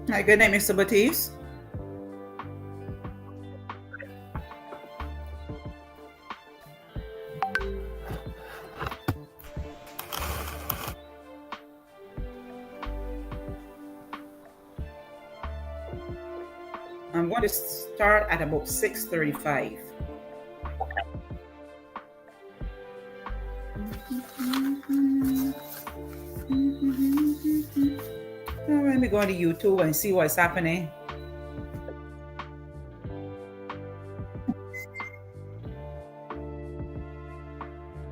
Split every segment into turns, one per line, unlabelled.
Hi, good night, Mr. Batiste. I'm going to start at about 6:35. Let me go to YouTube and see what's happening.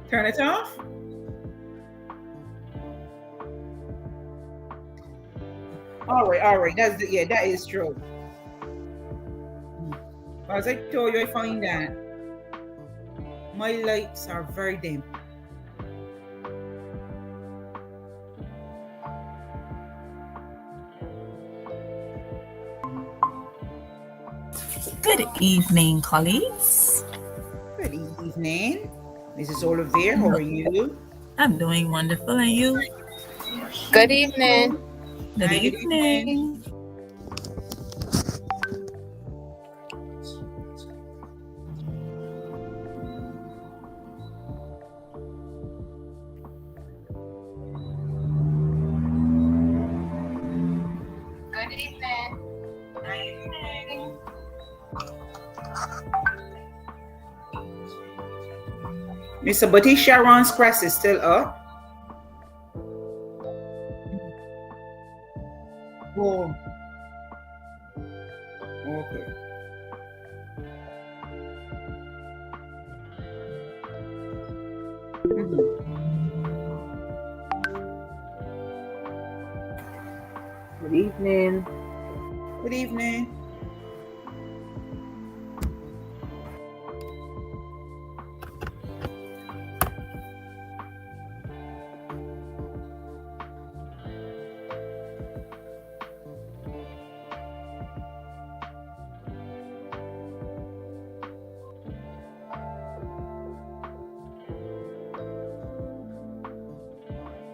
Turn it off. All right. That is true. As I told you, I find that my lights are very dim.
Good evening, colleagues.
Good evening. Mrs. Olivier, how are you?
I'm doing wonderful, and you?
Good evening.
Good
Hi, good
evening.
Good evening.
Mr. Batiste, Sharon's press is still up. Oh. Okay.
Good evening.
Good evening.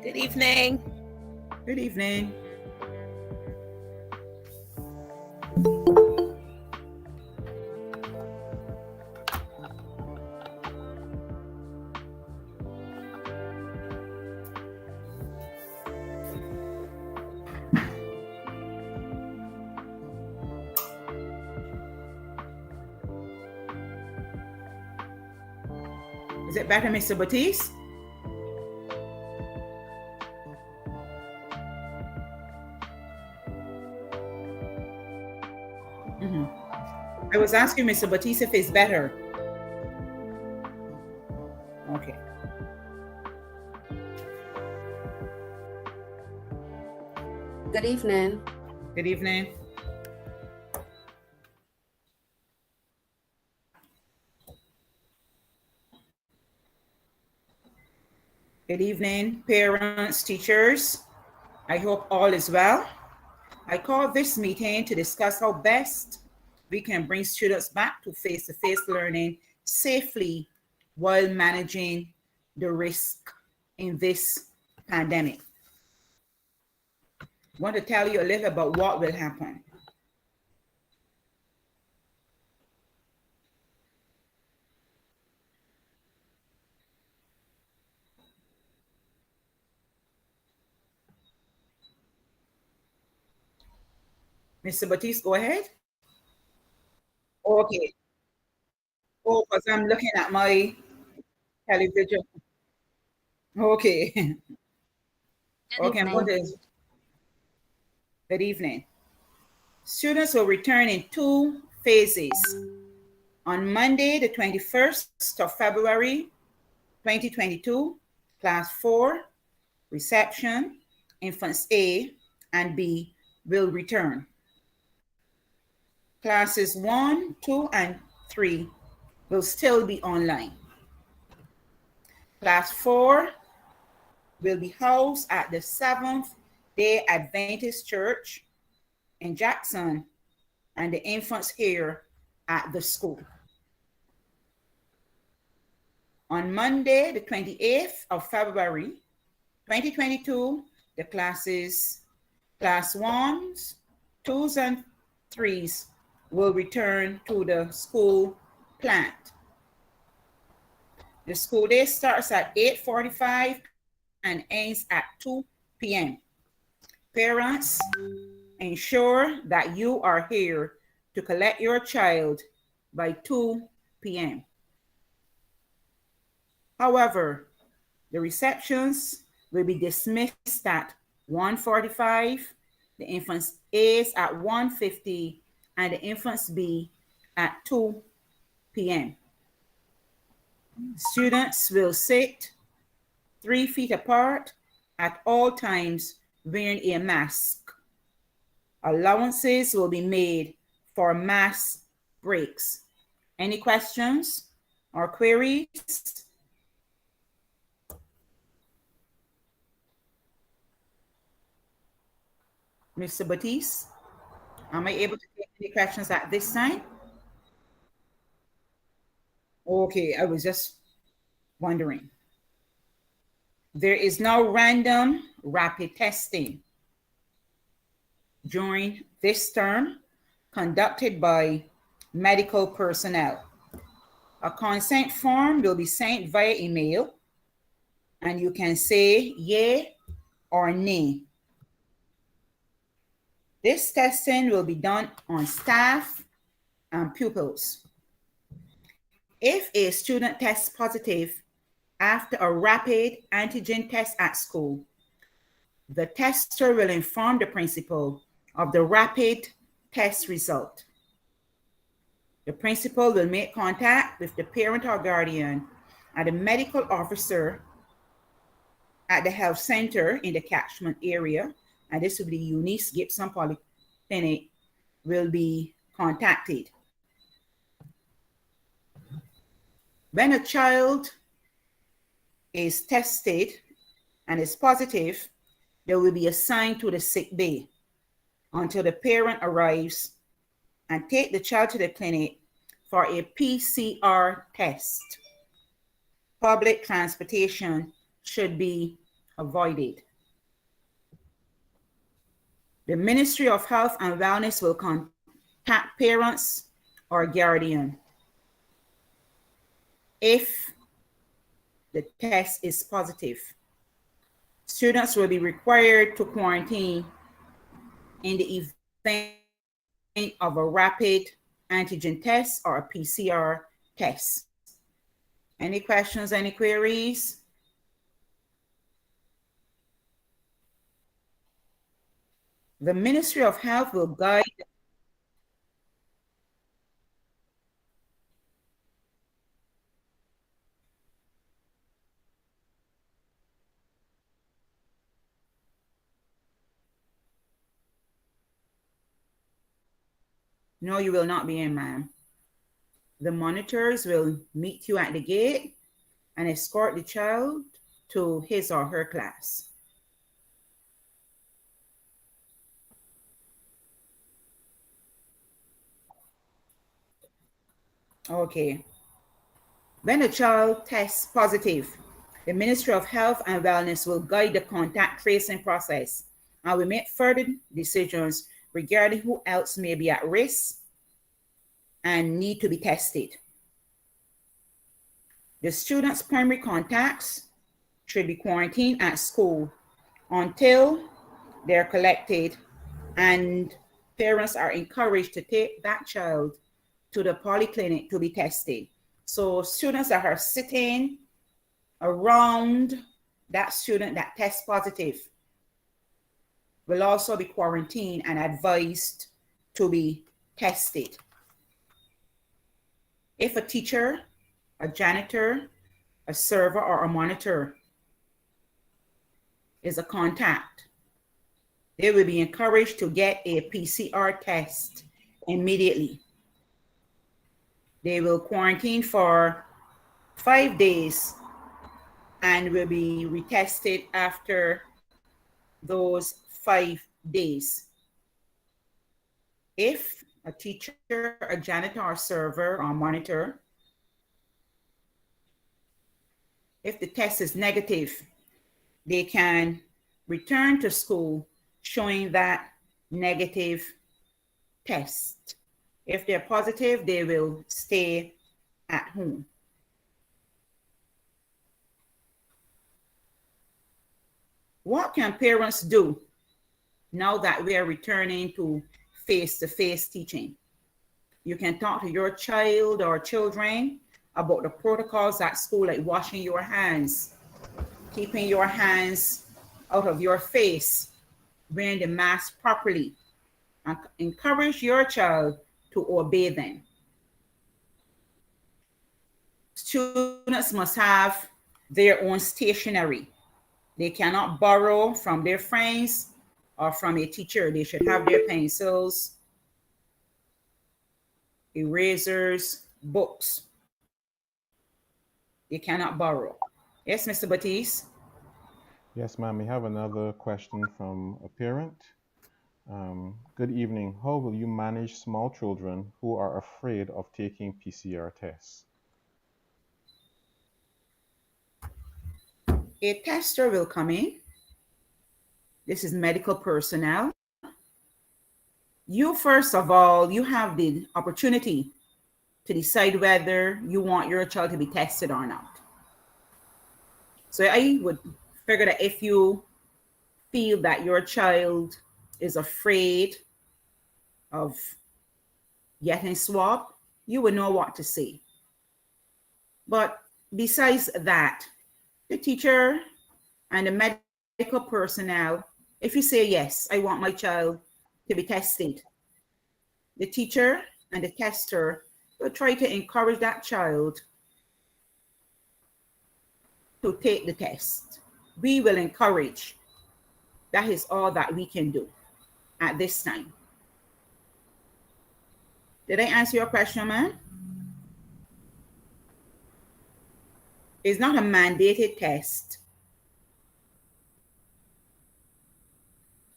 Good evening.
Good evening. Is it better, Mr. Batiste? I was asking Mr. Batiste if it's better. Okay.
Good evening.
Good evening. Good evening, parents, teachers. I hope all is well. I call this meeting to discuss how best we can bring students back to face-to-face learning safely while managing the risk in this pandemic. I want to tell you a little about what will happen. Mr. Batiste, go ahead. Okay. Oh, because I'm looking at my television. Okay. Okay, I'm going to. Good evening. Students will return in 2 phases. On Monday, the 21st of February, 2022, Class 4, Reception, Infants A and B will return. Classes 1, 2, and 3 will still be online. Class 4 will be housed at the Seventh-day Adventist Church in Jackson, and the infants here at the school. On Monday, the 28th of February, 2022, the Class 1s 2s and 3s will return to the school plant. The school day starts at 8:45 and ends at 2 p.m. Parents, ensure that you are here to collect your child by 2 p.m. However, the receptions will be dismissed at 1:45, the infants A's at 1:50, and the infants B at 2 p.m. Students will sit 3 feet apart at all times wearing a mask. Allowances will be made for mask breaks. Any questions or queries? Mr. Batiste, am I able to take any questions at this time? Okay, I was just wondering. There is no random rapid testing during this term conducted by medical personnel. A consent form will be sent via email, and you can say yay or nay. This testing will be done on staff and pupils. If a student tests positive after a rapid antigen test at school, the tester will inform the principal of the rapid test result. The principal will make contact with the parent or guardian and the medical officer at the health center in the catchment area, and this will be Eunice Gibson Polyclinic, will be contacted. When a child is tested and is positive, they will be assigned to the sick bay until the parent arrives and take the child to the clinic for a PCR test. Public transportation should be avoided. The Ministry of Health and Wellness will contact parents or guardian if the test is positive. Students will be required to quarantine in the event of a rapid antigen test or a PCR test. Any questions, any queries? The Ministry of Health will guide. No, you will not be in, ma'am. The monitors will meet you at the gate and escort the child to his or her class. Okay. When a child tests positive, the Ministry of Health and Wellness will guide the contact tracing process and will make further decisions regarding who else may be at risk and need to be tested. The students' primary contacts should be quarantined at school until they're collected, and parents are encouraged to take that child to the polyclinic to be tested. So students that are sitting around that student that tests positive will also be quarantined and advised to be tested. If a teacher, a janitor, a server, or a monitor is a contact, they will be encouraged to get a PCR test immediately. They will quarantine for 5 days and will be retested after those 5 days. If a teacher, a janitor, or server, or monitor, if the test is negative, they can return to school showing that negative test. If they're positive, they will stay at home. What can parents do now that we are returning to face-to-face teaching? You can talk to your child or children about the protocols at school, like washing your hands, keeping your hands out of your face, wearing the mask properly, and encourage your child to obey them. Students must have their own stationery. They cannot borrow from their friends or from a teacher. They should have their pencils, erasers, books. They cannot borrow. Yes, Mr. Batiste?
Yes, ma'am. We have another question from a parent. Good evening. How will you manage small children who are afraid of taking PCR tests?
A tester will come in. This is medical personnel. You, first of all, you have the opportunity to decide whether you want your child to be tested or not. So I would figure that if you feel that your child is afraid of getting swabbed, you would know what to say. But besides that, the teacher and the medical personnel, if you say, yes, I want my child to be tested, the teacher and the tester will try to encourage that child to take the test. We will encourage. That is all that we can do at this time. Did I answer your question, man? It's not a mandated test.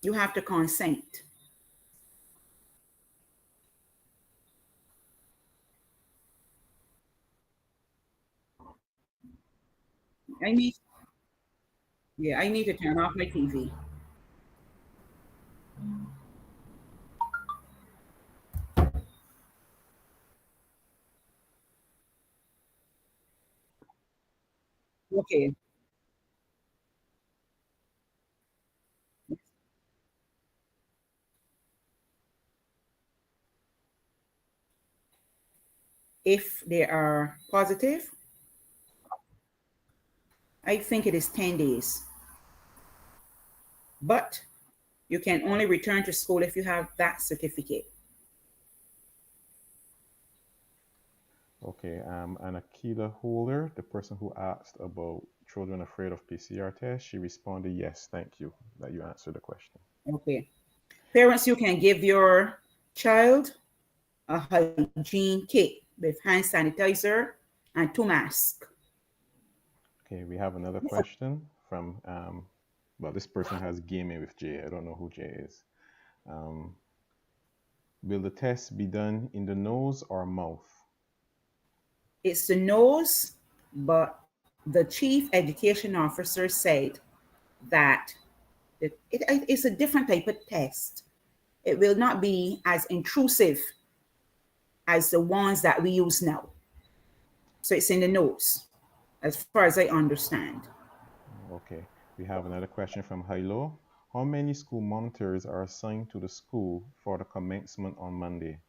You have to consent. I need to turn off my TV. Okay. If they are positive, I think it is 10 days. But you can only return to school if you have that certificate.
Okay, and Akila Holder, the person who asked about children afraid of PCR tests, she responded, yes, thank you, that you answered the question.
Okay. Parents, you can give your child a hygiene kit with hand sanitizer and 2 masks.
Okay, we have another question from, well, this person has gaming with Jay. I don't know who Jay is. Will the test be done in the nose or mouth?
It's the nose, but the chief education officer said that it's a different type of test. It will not be as intrusive as the ones that we use now. So it's in the nose, as far as I understand.
Okay, we have another question from Hilo. How many school monitors are assigned to the school for the commencement on Monday?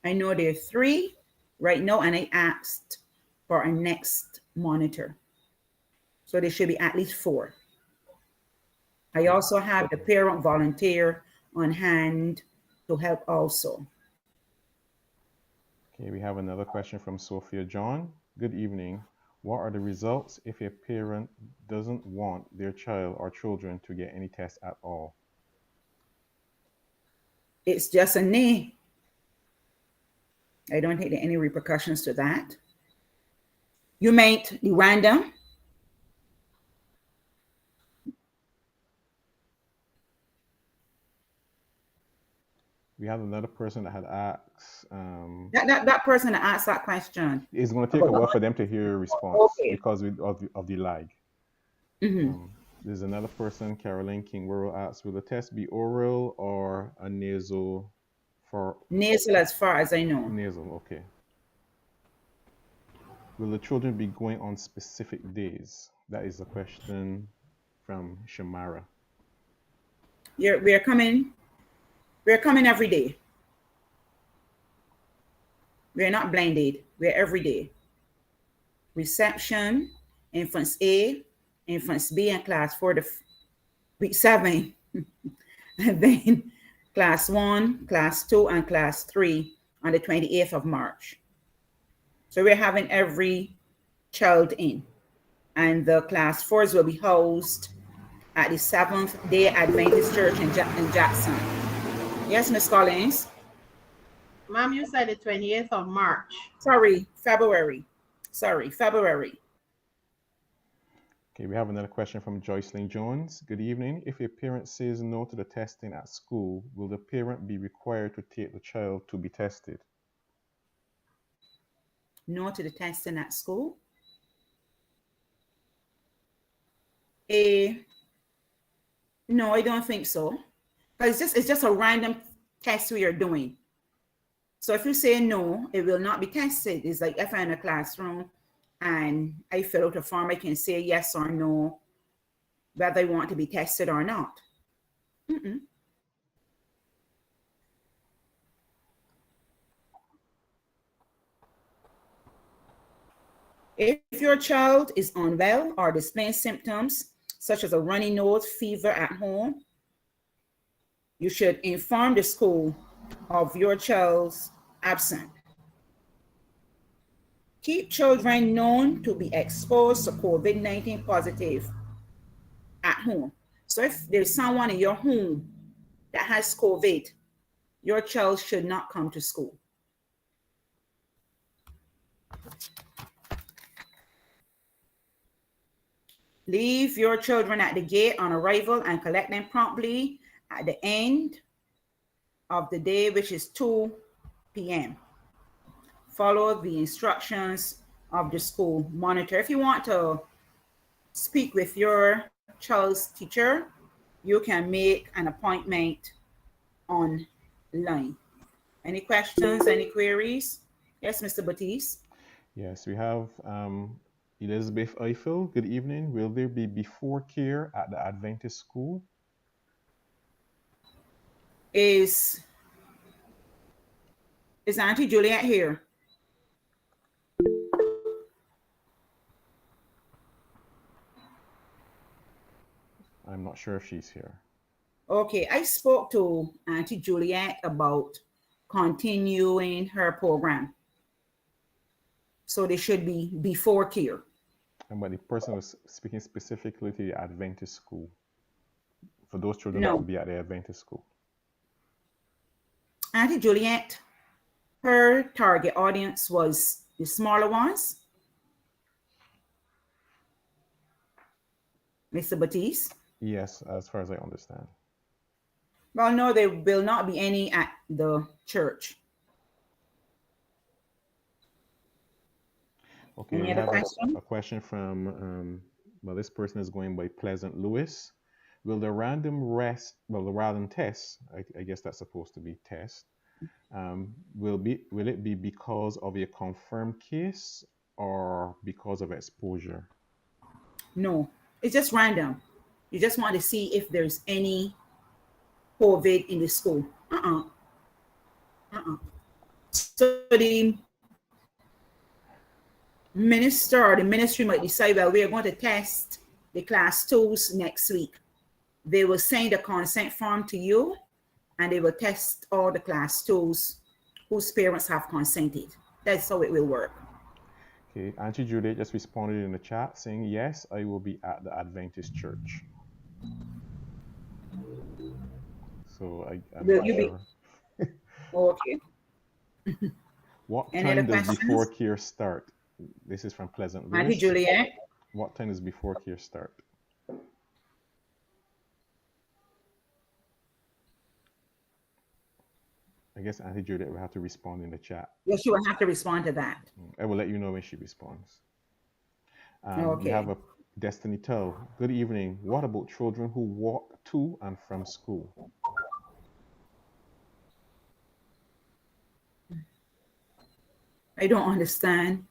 I know there are 3 right now, and I asked for a next monitor. So there should be at least 4. I also have the parent volunteer on hand to help also.
Okay, we have another question from Sophia John. Good evening. What are the results if a parent doesn't want their child or children to get any test at all?
It's just a nay. I don't think there are any repercussions to that. You might be random.
We have another person that had asked.
That person that asked that question.
It's going to take a while for them to hear your response
Okay.
because of the lag.
Mm-hmm.
There's another person, Caroline King Worrell, asks, will the test be oral or a nasal for
Nasal, as far as I know.
nasal? Okay. Will the children be going on specific days? That is a question from Shamara.
We're coming every day. We're not blinded. We're every day. Reception, infants A, infants B, and class 4 to week 7. And then class 1, class 2, and class 3 on the 28th of March. So we're having every child in. And the class 4s will be housed at the Seventh-day Adventist Church in Jackson. Yes, Miss Collins?
Ma'am, you said the 28th of March.
Sorry, February. February.
Okay, we have another question from Joycelyn Jones. Good evening. If a parent says no to the testing at school, will the parent be required to take the child to be tested?
No to the testing at school? No, I don't think so. Because it's just a random test we are doing. So if you say no, it will not be tested. It's like if I'm in a classroom and I fill out a form, I can say yes or no, whether I want to be tested or not. If your child is unwell or displaying symptoms such as a runny nose, fever at home, you should inform the school of your child's absence. Keep children known to be exposed to COVID-19 positive at home. So if there's someone in your home that has COVID, your child should not come to school. Leave your children at the gate on arrival and collect them promptly at the end of the day, which is 2 p.m. Follow the instructions of the school monitor. If you want to speak with your child's teacher, you can make an appointment online. Any questions, any queries? Yes, Mr. Batiste?
Yes, we have Elizabeth Eiffel. Good evening. Will there be before care at the Adventist school?
Is Auntie Juliet here?
I'm not sure if she's here.
Okay, I spoke to Auntie Juliet about continuing her program. So they should be before care.
But the person was speaking specifically to the Adventist school. For those children
No.
that will be at the Adventist school.
Auntie Juliet, her target audience was the smaller ones. Mr. Batiste?
Yes, as far as I understand.
Well, no, there will not be any at the church.
Okay,
Any
we
other
have
question?
a question from, well, this person is going by Pleasant Lewis. Will the random test, I guess that's supposed to be test, will it be because of a confirmed case or because of exposure?
No, it's just random. You just want to see if there's any COVID in the school. So the minister or the ministry might decide, well, we are going to test the class 2s next week. They will send a consent form to you and they will test all the class 2s whose parents have consented. That's how it will work.
Okay, Auntie Juliet just responded in the chat saying, yes, I will be at the Adventist church. So I'm
Will
not
you
sure.
Okay.
What
Any
time
other
does
questions?
before care start? This is from Pleasant Lewis.
Auntie Juliet?
What time does before care start? I guess Auntie Juliet will have to respond in the chat.
Yes, you will have to respond to that.
I will let you know when she responds. We
Okay.
have Destiny Tell, good evening. What about children who walk to and from school?
I don't understand.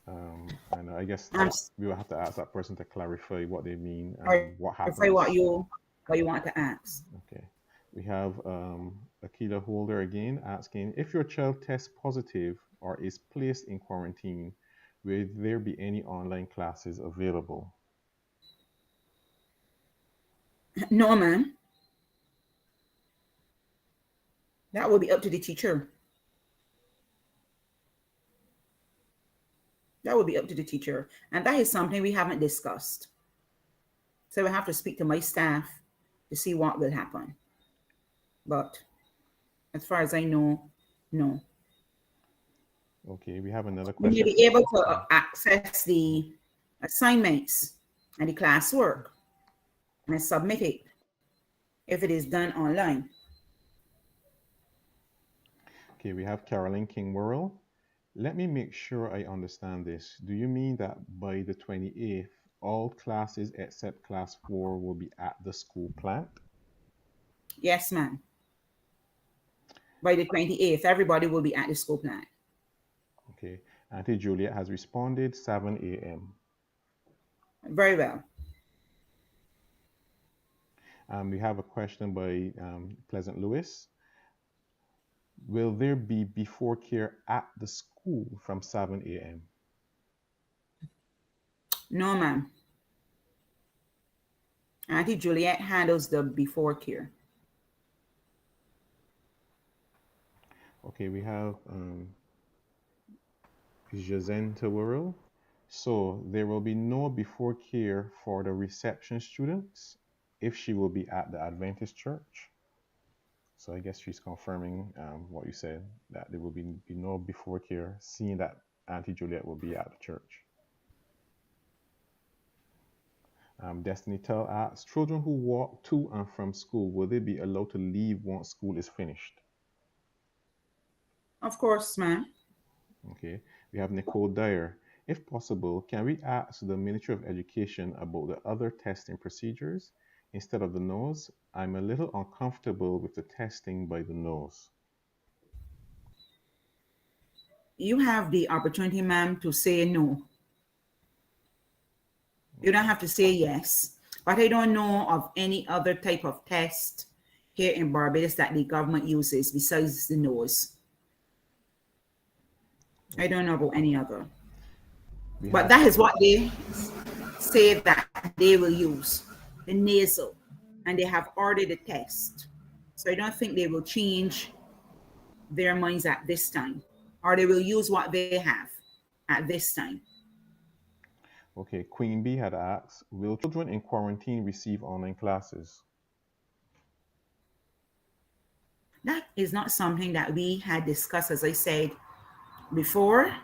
And I guess
I'm
we will have to ask that person to clarify what they mean
sorry
and what
if I
happens.
what you want to ask.
Okay. We have Akila Holder again asking, if your child tests positive or is placed in quarantine, will there be any online classes available?
No, ma'am. That will be up to the teacher. That will be up to the teacher. And that is something we haven't discussed. So we have to speak to my staff to see what will happen. But as far as I know, no.
Okay, we have another
You may
question.
be able to access the assignments and the classwork and submit it if it is done online.
Okay, we have Carolyn King Worrell. Let me make sure I understand this. Do you mean that by the 28th, all classes except class 4 will be at the school plant?
Yes, ma'am. By the 28th, everybody will be at the school plant.
Okay, Auntie Juliet has responded 7 a.m.
Very well.
We have a question by Pleasant Lewis. Will there be before care at the school from 7 a.m.?
No, ma'am. Auntie Juliet handles the before care.
Okay, we have Jacenta Worrell. So there will be no before care for the reception students if she will be at the Adventist church. So I guess she's confirming what you said, that there will be no before care, seeing that Auntie Juliet will be at the church. Destiny Tell asks, children who walk to and from school, will they be allowed to leave once school is finished?
Of course, ma'am.
Okay, we have Nicole Dyer. If possible, can we ask the Ministry of Education about the other testing procedures instead of the nose? I'm a little uncomfortable with the testing by the nose.
You have the opportunity, ma'am, to say no. You don't have to say yes. But I don't know of any other type of test here in Barbados that the government uses besides the nose. I don't know about any other. But that is what they say that they will use, the nasal, and they have ordered the test. So I don't think they will change their minds at this time, or they will use what they have at this time.
Okay, Queen Bee had asked, will children in quarantine receive online classes?
That is not something that we had discussed, as I said before.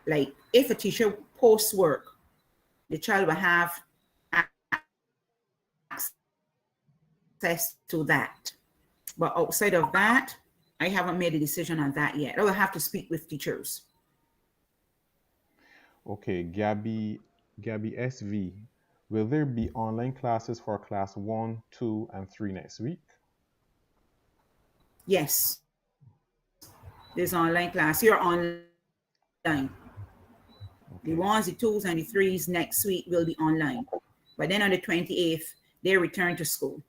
Like if a teacher posts work, the child will have access to that. But outside of that, I haven't made a decision on that yet. I will have to speak with teachers.
Okay, Gabby SV, will there be online classes for class 1, 2, and 3 next week?
Yes, there's online class. You're online. The
Okay.
1s, the 2s, and the 3s next week will be online. But then on the 28th, they return to school.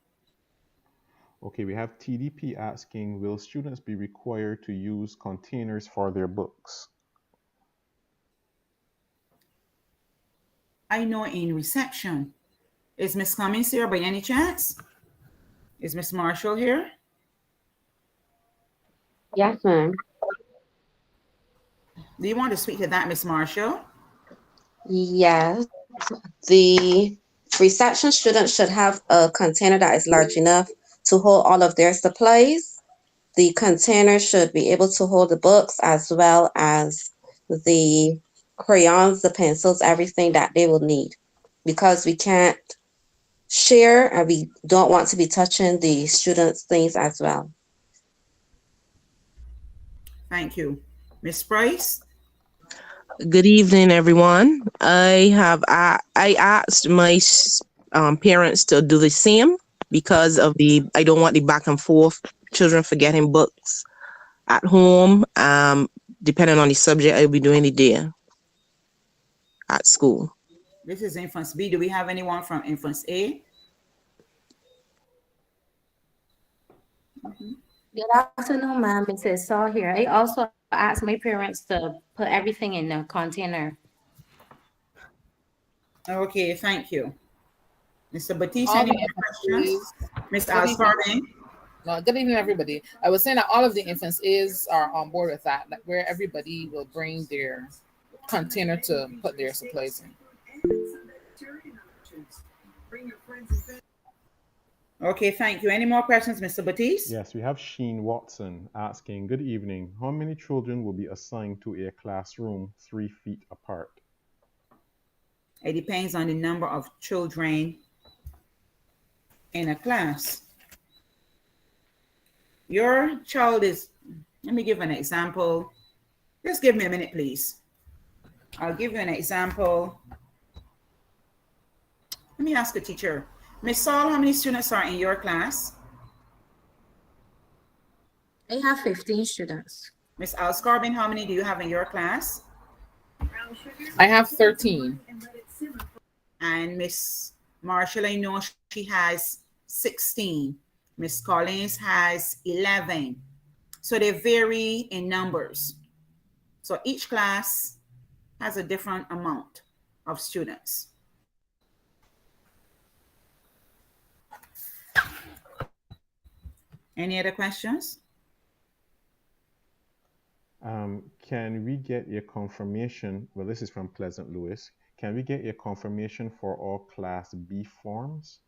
Okay, we have TDP asking, will students be required to use containers for their books?
I know in reception. Is Miss Cummings here by any chance? Is Miss Marshall here?
Yes, ma'am.
Do you want to speak to that, Miss Marshall?
Yes. The reception students should have a container that is large enough to hold all of their supplies. The container should be able to hold the books as well as the crayons, the pencils, everything that they will need. Because we can't share and we don't want to be touching the students' things as well.
Thank you. Miss Price?
Good evening, everyone. I asked my parents to do the same because of I don't want the back and forth, children forgetting books at home. Depending on the subject I'll be doing the day at school.
This is Infants B. Do we have anyone from Infants A?
Good afternoon, ma'am. Mrs. Saul here. I also asked my parents to put everything in a container.
Okay, thank you. Mr. Batiste,
All
any
the
more questions?
infants
Mr.
Good evening.
Alsparvin?
Good evening, everybody. I was saying that all of the infants are on board with that, like where everybody will bring their container to put their supplies in.
Okay, thank you. Any more questions, Mr. Batiste?
Yes, we have Sheen Watson asking, good evening. How many children will be assigned to a classroom 3 feet apart?
It depends on the number of children in a class. Your child is, let me give an example. Just give me a minute, please. I'll give you an example. Let me ask the teacher. Miss Saul, how many students are in your class?
I have 15 students.
Miss Alscarbin, how many do you have in your class?
I have 13.
And Miss Marshall, I know she has 16. Miss Collins has 11. So they vary in numbers. So each class has a different amount of students. Any other questions?
Can we get a confirmation? Well, this is from Pleasant Lewis. Can we get a confirmation for all Class B forms?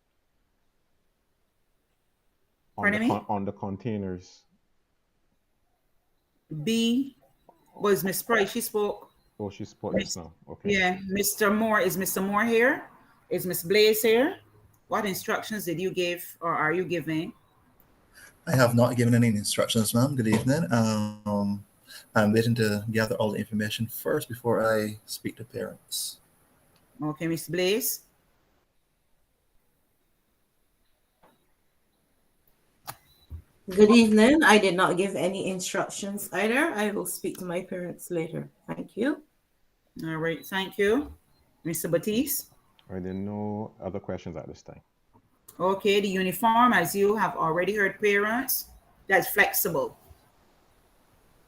On the containers.
B was Miss Price. She spoke.
Oh, she spoke just now. Okay.
Yeah, Mr. Moore. Is Mr. Moore here? Is Miss Blaze here? What instructions did you give or are you giving?
I have not given any instructions, ma'am. Good evening. I'm waiting to gather all the information first before I speak to parents.
Okay, Miss Blaze.
Good evening. I did not give any instructions either. I will speak to my parents later. Thank you.
All right, thank you. Mr. Batiste?
Are there no other questions at this time?
Okay, the uniform, as you have already heard parents, that's flexible.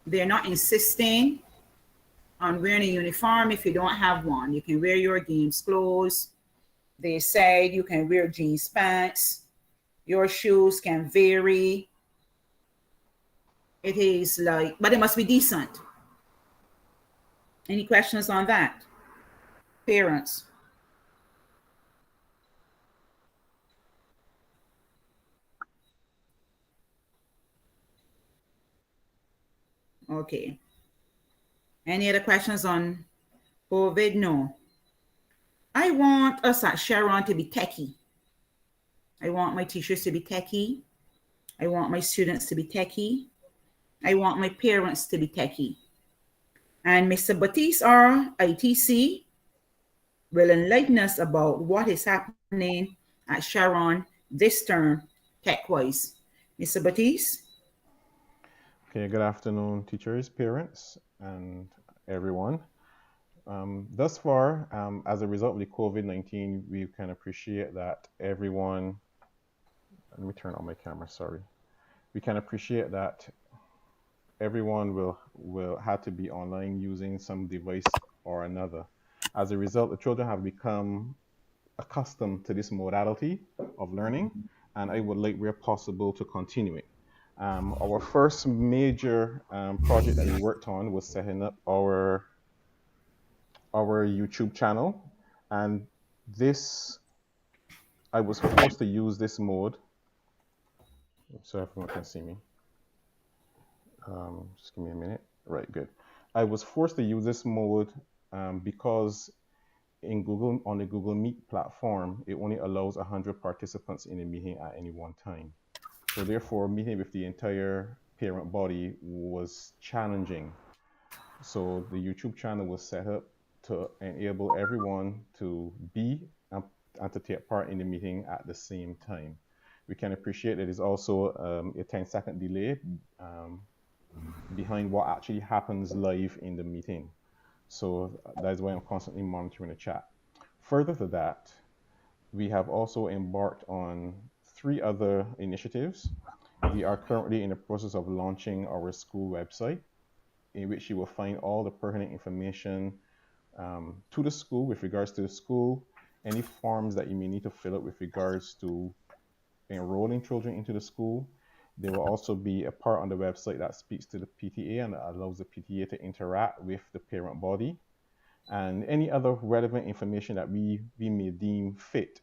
They're not insisting on wearing a uniform if you don't have one. You can wear your games clothes. They said you can wear jeans pants. Your shoes can vary. It is like, but it must be decent. Any questions on that? Parents? Okay. Any other questions on COVID? No. I want us at Sharon to be techie. I want my teachers to be techie. I want my students to be techie. I want my parents to be techie. And Mr. Batiste, our ITC, will enlighten us about what is happening at Sharon this term, tech-wise. Mr. Batiste?
Okay, good afternoon, teachers, parents, and everyone. Thus far, as a result of the COVID-19, we can appreciate that everyone, let me turn on my camera, sorry. We can appreciate that everyone will have to be online using some device or another. As a result, the children have become accustomed to this modality of learning, and I would like, where possible, to continue it. Our first major project that we worked on was setting up our YouTube channel, and this, I was forced to use this mode so everyone can see me. Just give me a minute. Right, good. I was forced to use this mode because on the Google Meet platform, it only allows 100 participants in a meeting at any one time. So therefore, meeting with the entire parent body was challenging. So the YouTube channel was set up to enable everyone to be and to take part in the meeting at the same time. We can appreciate that there's also a 10-second delay behind what actually happens live in the meeting. So that is why I'm constantly monitoring the chat. Further to that, we have also embarked on 3 other initiatives. We are currently in the process of launching our school website, in which you will find all the pertinent information to the school with regards to the school, any forms that you may need to fill out with regards to enrolling children into the school. There will also be a part on the website that speaks to the PTA and that allows the PTA to interact with the parent body, and any other relevant information that we may deem fit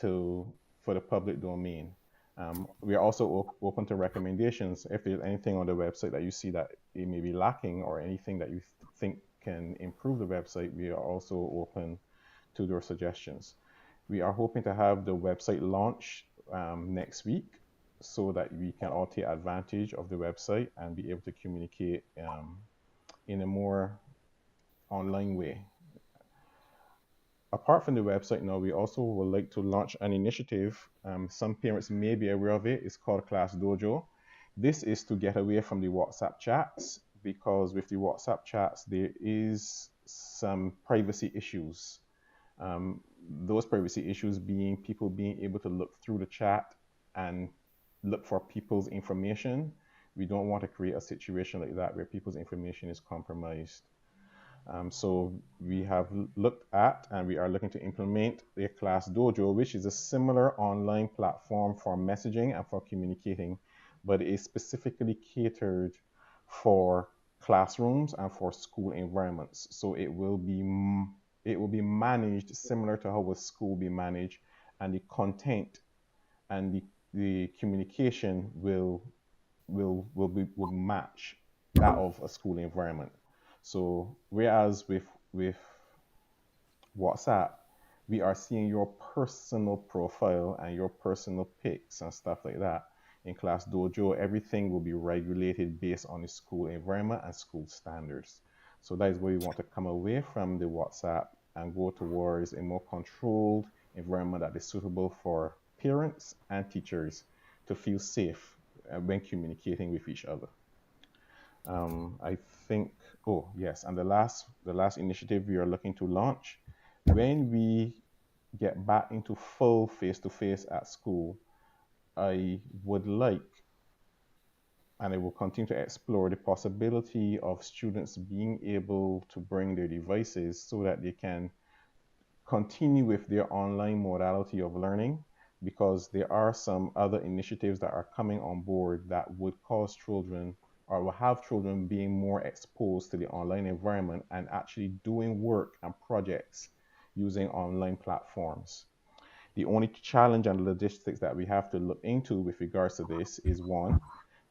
for the public domain. We are also open to recommendations. If there's anything on the website that you see that it may be lacking or anything that you think can improve the website, we are also open to their suggestions. We are hoping to have the website launch next week so that we can all take advantage of the website and be able to communicate in a more online way. Apart from the website now, we also would like to launch an initiative. Some parents may be aware of it. It's called Class Dojo. This is to get away from the WhatsApp chats, because with the WhatsApp chats, there is some privacy issues. Those privacy issues being people being able to look through the chat and look for people's information. We don't want to create a situation like that where people's information is compromised. So we have looked at and we are looking to implement a Class Dojo, which is a similar online platform for messaging and for communicating, but it is specifically catered for classrooms and for school environments. So it will be managed similar to how a school be managed, and the content and the communication will match that of a school environment. So whereas with WhatsApp, we are seeing your personal profile and your personal pics and stuff like that. In Class Dojo, everything will be regulated based on the school environment and school standards. So that is where we want to come away from the WhatsApp and go towards a more controlled environment that is suitable for parents and teachers to feel safe when communicating with each other. I think, oh yes, and the last initiative we are looking to launch, when we get back into full face-to-face at school, I would like, and I will continue to explore the possibility of students being able to bring their devices so that they can continue with their online modality of learning, because there are some other initiatives that are coming on board that would cause children or will have children being more exposed to the online environment and actually doing work and projects using online platforms. The only challenge and logistics that we have to look into with regards to this is, one,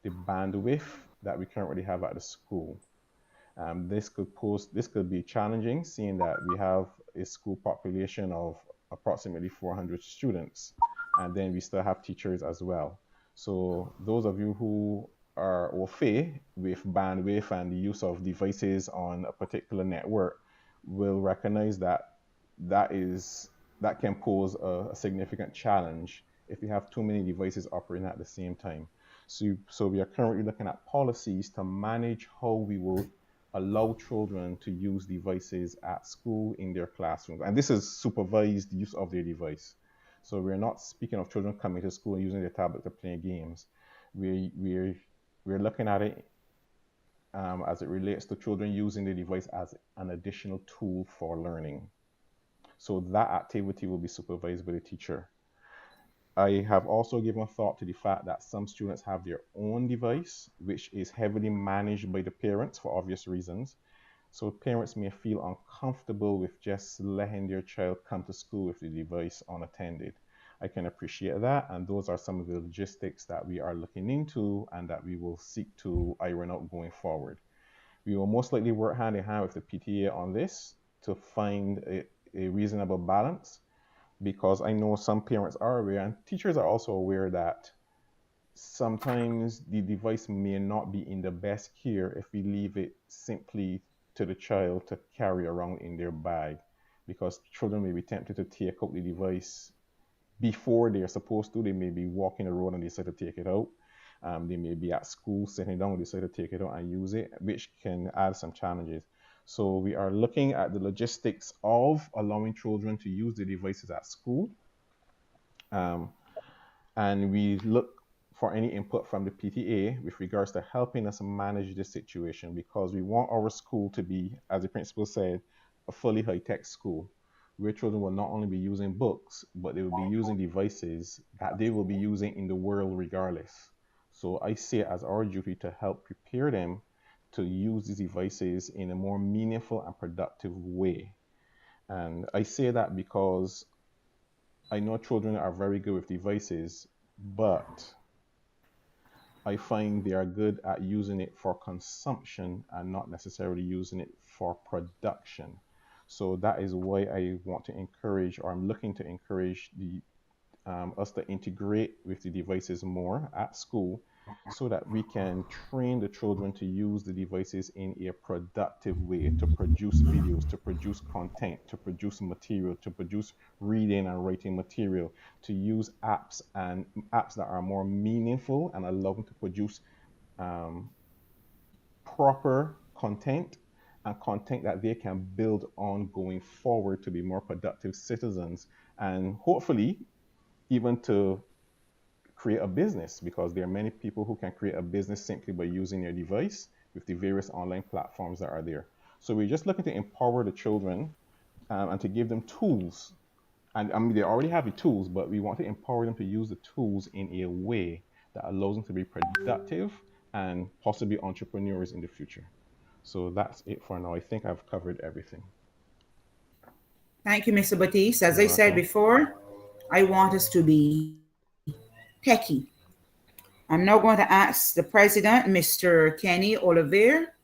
the bandwidth that we currently have at the school. This could be challenging, seeing that we have a school population of approximately 400 students, and then we still have teachers as well. So those of you who are au fait with bandwidth and the use of devices on a particular network will recognize that that can pose a significant challenge if you have too many devices operating at the same time. So we are currently looking at policies to manage how we will allow children to use devices at school in their classrooms. And this is supervised use of their device. So we're not speaking of children coming to school and using their tablet to play games. We're looking at it as it relates to children using the device as an additional tool for learning. So that activity will be supervised by the teacher. I have also given thought to the fact that some students have their own device, which is heavily managed by the parents for obvious reasons. So parents may feel uncomfortable with just letting their child come to school with the device unattended. I can appreciate that, and those are some of the logistics that we are looking into and that we will seek to iron out going forward. We will most likely work hand in hand with the PTA on this to find a reasonable balance, because I know some parents are aware and teachers are also aware that sometimes the device may not be in the best care if we leave it simply to the child to carry around in their bag, because children may be tempted to take out the device before they're supposed to. They may be walking the road and decide to take it out. They may be at school sitting down and decide to take it out and use it, which can add some challenges. So we are looking at the logistics of allowing children to use the devices at school. And we look for any input from the PTA with regards to helping us manage this situation, because we want our school to be, as the principal said, a fully high-tech school where children will not only be using books, but they will be using devices that they will be using in the world regardless. So I see it as our duty to help prepare them to use these devices in a more meaningful and productive way. And I say that because I know children are very good with devices, but I find they are good at using it for consumption and not necessarily using it for production. So that is why I want to encourage, or I'm looking to encourage us to integrate with the devices more at school, so that we can train the children to use the devices in a productive way, to produce videos, to produce content, to produce material, to produce reading and writing material, to use apps and apps that are more meaningful and allow them to produce proper content, and content that they can build on going forward to be more productive citizens, and hopefully even to create a business, because there are many people who can create a business simply by using their device with the various online platforms that are there. So we're just looking to empower the children, and to give them tools. And I mean, they already have the tools, but we want to empower them to use the tools in a way that allows them to be productive and possibly entrepreneurs in the future. So that's it for now. I think I've covered everything.
Thank you, Mr. Batiste. As
You're
I said
welcome.
before, I want us to be techie. I'm now going to ask the president, Mr. Kenny Oliver,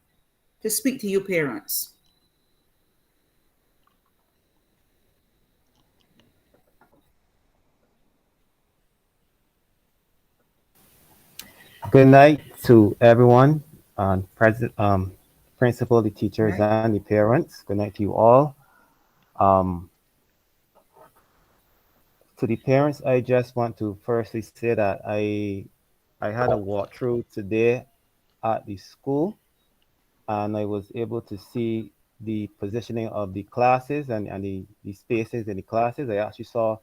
to speak to you parents.
Good night to everyone, principal, the
Good
teachers,
night.
and the parents. Good night to you all. Um, to the parents, I just want to firstly say that I had a walkthrough today at the school, and I was able to see the positioning of the classes and the spaces in the classes. I actually saw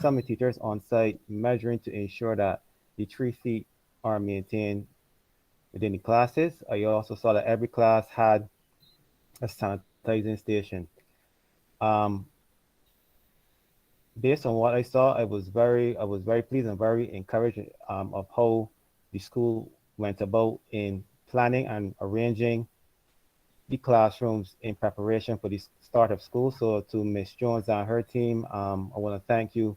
some of the teachers on site measuring to ensure that the 3 feet are maintained within the classes. I also saw that every class had a sanitizing station. Um, Based on what I saw, I was very pleased and very encouraged of how the school went about in planning and arranging the classrooms in preparation for the start of school. So to Miss Jones and her team, I want to thank you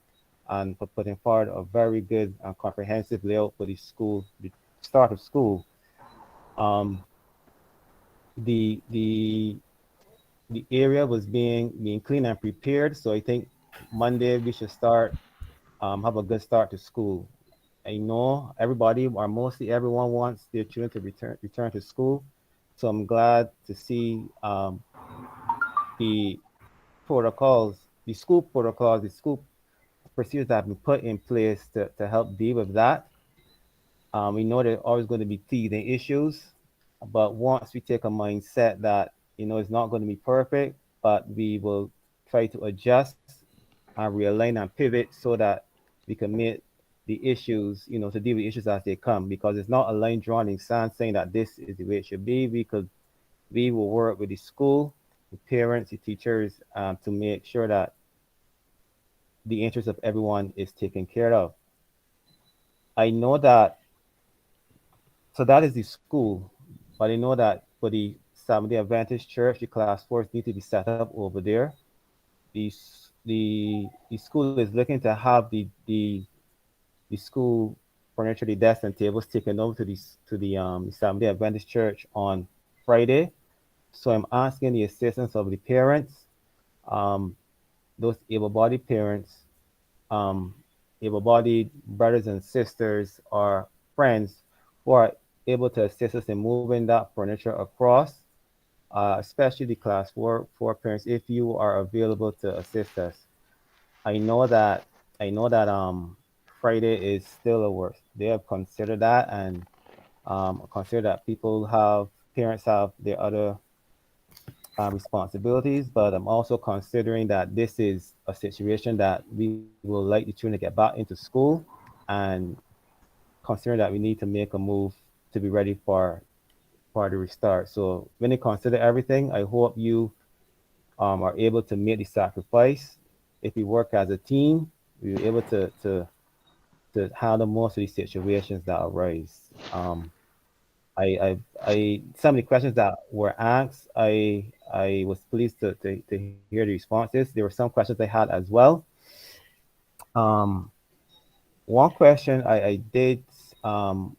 and for putting forward a very good and comprehensive layout for the start of school. Um, the the area was being clean and prepared. So I think Monday we should start have a good start to school. I know everybody or mostly everyone wants their children to return to school. So I'm glad to see the protocols, the school protocols, the school procedures that have been put in place to help deal with that. We know there are always going to be teething issues, but once we take a mindset that it's not going to be perfect, but we will try to adjust and realign and pivot so that we can meet the issues, to deal with issues as they come. Because it's not a line drawn in sand saying that this is the way it should be. We will work with the school, the parents, the teachers, to make sure that the interest of everyone is taken care of. I know that So that is the school, but I know that for the Seventh-day Adventist Church, the class fours need to be set up over there. The school is looking to have the school furniture, the desks and tables taken over to the Seventh-day Adventist Church on Friday. So I'm asking the assistance of the parents, um, those able-bodied parents, um, able-bodied brothers and sisters or friends who are able to assist us in moving that furniture across especially the class four parents, if you are available to assist us. I know that Friday is still a work. They have considered that and consider that parents have their other responsibilities, but I'm also considering that this is a situation that we will like the children to get back into school, and considering that we need to make a move to be ready for the restart. So when you consider everything, I hope you are able to make the sacrifice. If we work as a team, we're able to handle most of these situations that arise. Some of the questions that were asked, I was pleased to hear the responses. There were some questions I had as well. Um, One question I did one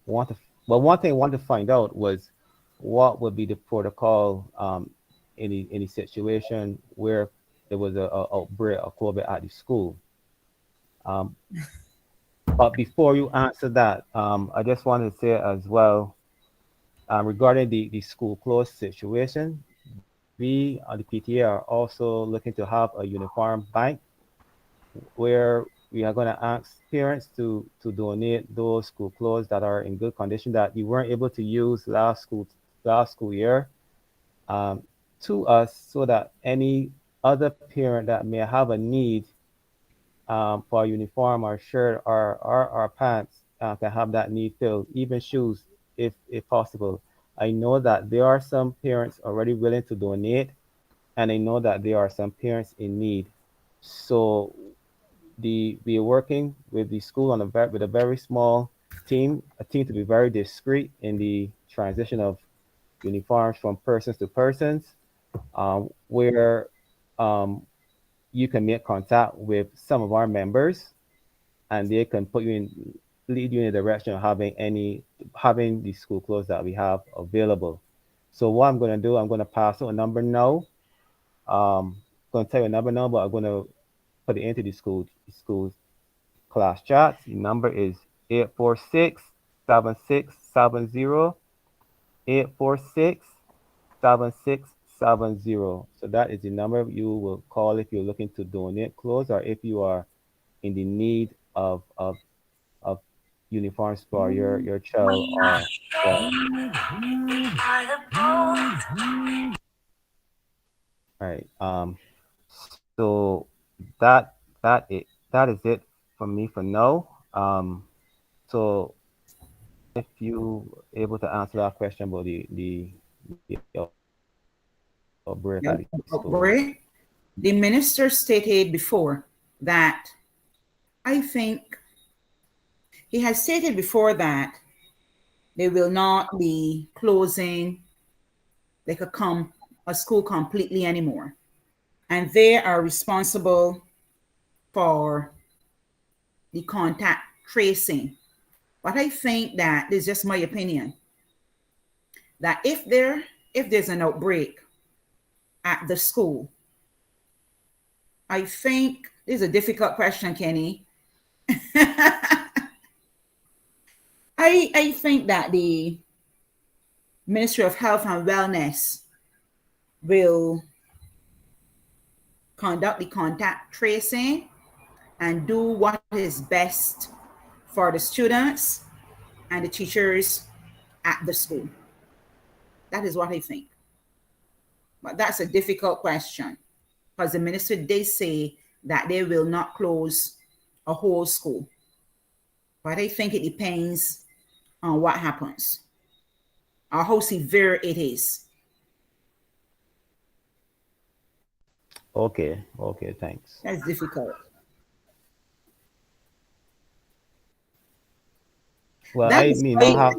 thing I wanted to find out was what would be the protocol in a situation where there was a outbreak of COVID at the school. Um, but before you answer that, I just wanted to say as well regarding the school closed situation, we on the PTA are also looking to have a uniform bank where we are going to ask parents to donate those school clothes that are in good condition that you weren't able to use last school year to us, so that any other parent that may have a need for a uniform or shirt or pants can have that need filled, even shoes if possible. I know that there are some parents already willing to donate, and I know that there are some parents in need. So we are working with the school with a very small team, a team to be very discreet in the transition of uniforms from persons to persons, where um, you can make contact with some of our members, and they can lead you in the direction of having the school clothes that we have available. So what I'm going to do, I'm going to pass out a number now. Going to tell you a number now, but I'm going to put it into the school class chat. The number is 846-7670, 846-7670. So that is the number you will call if you're looking to donate clothes or if you are in the need of uniforms for your child or for. Right. So that that is it for me for now. So if you able to answer that question about the outbreak at the school.
Outbreak. The minister stated before that I think he has stated before that they will not be closing like a school completely anymore. And they are responsible for the contact tracing. But I think that this is just my opinion that if there's an outbreak at the school, I think this is a difficult question, Kenny. I think that the Ministry of Health and Wellness will conduct the contact tracing and do what is best for the students and the teachers at the school. That is what I think. But that's a difficult question because the minister did say that they will not close a whole school. But I think it depends on what happens or how severe it is.
Okay, thanks.
That's difficult.
Well,
That
I
is
mean,
why,
I have.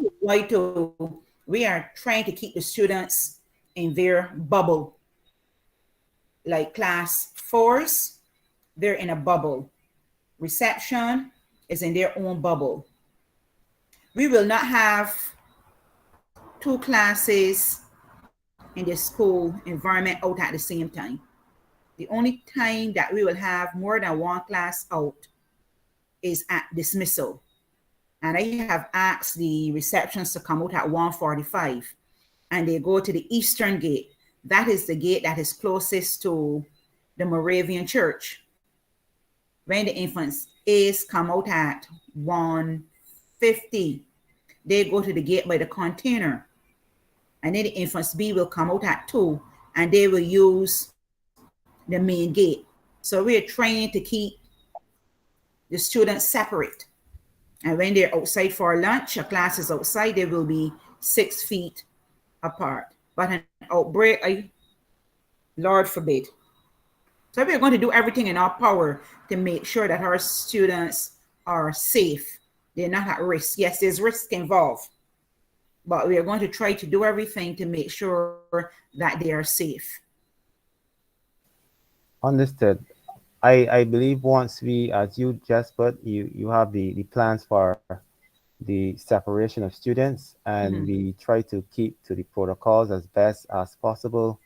we are trying to keep the students in their bubble. Like class fours, they're in a bubble. Reception is in their own bubble. We will not have two classes in the school environment out at the same time. The only time that we will have more than one class out is at dismissal. And I have asked the receptions to come out at 1:45 and they go to the eastern gate. That is the gate that is closest to the Moravian church. When the infants A's come out at 1:50, they go to the gate by the container. And then the infants B will come out at 2, and they will use the main gate. So we're trying to keep the students separate. And when they're outside for lunch, a class is outside, they will be 6 feet apart. But an outbreak, Lord forbid. So we're going to do everything in our power to make sure that our students are safe. They're not at risk. Yes, there's risk involved, but we are going to try to do everything to make sure that they are safe.
Understood. I believe once we, as you just put, you have the plans for the separation of students, and we try to keep to the protocols as best as possible,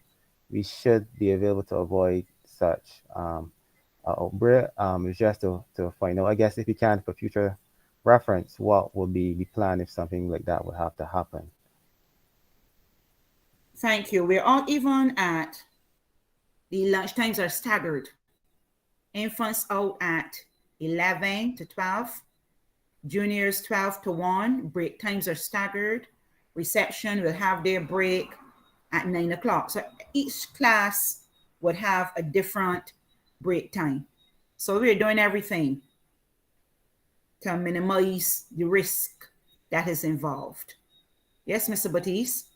we should be able to avoid such outbreak. Just to find out, I guess, if you can, for future reference, what will be the plan if something like that would have to happen.
Thank you. We're all even at the lunch times are staggered. Infants out at 11 to 12, juniors 12 to 1, break times are staggered. Reception will have their break at 9 o'clock. So each class would have a different break time. So we're doing everything to minimize the risk that is involved. Yes, Mr. Batiste?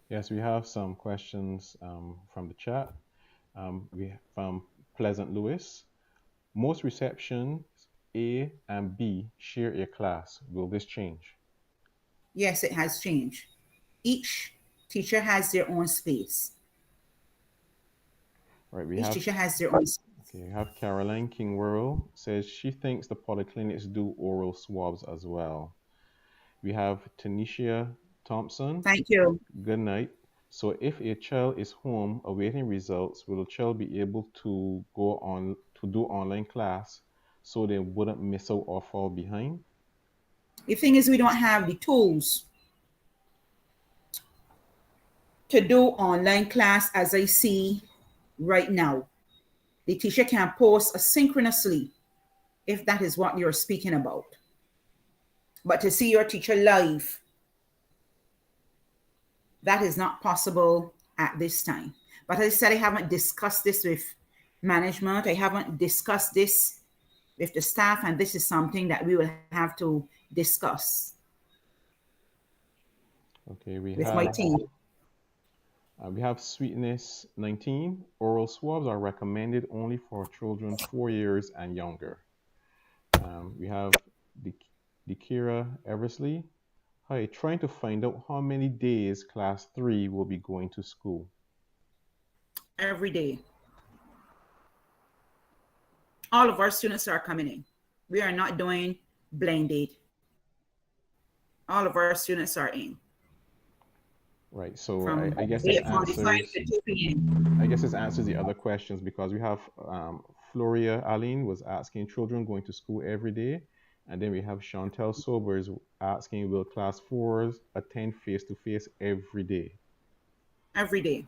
Yes, we have some questions from the chat. From Pleasant Lewis. Most receptions A and B share a class. Will this change?
Yes, it has changed. Each teacher has their own space.
Right,
Each teacher has their own space.
Okay, we have Caroline King Worrell says she thinks the polyclinics do oral swabs as well. We have Tanisha Thompson.
Thank you.
Good night. So if a child is home awaiting results, will the child be able to go on to do online class so they wouldn't miss out or fall behind?
The thing is, we don't have the tools to do online class as I see right now. The teacher can post asynchronously if that is what you're speaking about. But to see your teacher live, that is not possible at this time. But as I said, I haven't discussed this with management. I haven't discussed this with the staff, and this is something that we will have to discuss
Okay,
with my team.
We have Sweetness 19. Oral swabs are recommended only for children 4 years and younger. We have Dikira Eversley. Hi, trying to find out how many days class 3 will be going to school.
Every day. All of our students are coming in. We are not doing blended. All of our students are in.
Right, so
From
I guess this
8:45 to 2 p.m.
I guess this answers the other questions, because we have Floria Aline was asking children going to school every day. And then we have Chantel Sobers asking, will class 4s attend face-to-face every day?
Every day.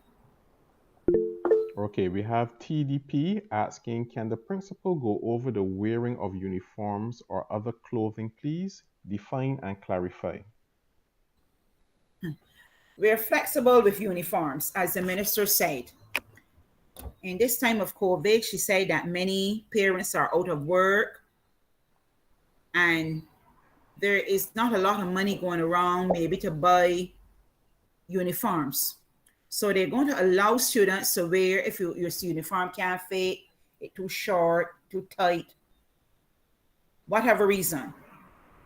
Okay, we have TDP asking, can the principal go over the wearing of uniforms or other clothing, please? Define and clarify.
We're flexible with uniforms, as the minister said. In this time of COVID, she said that many parents are out of work and there is not a lot of money going around maybe to buy uniforms. So they're going to allow students to wear, if your uniform can't fit, it's too short, too tight, whatever reason.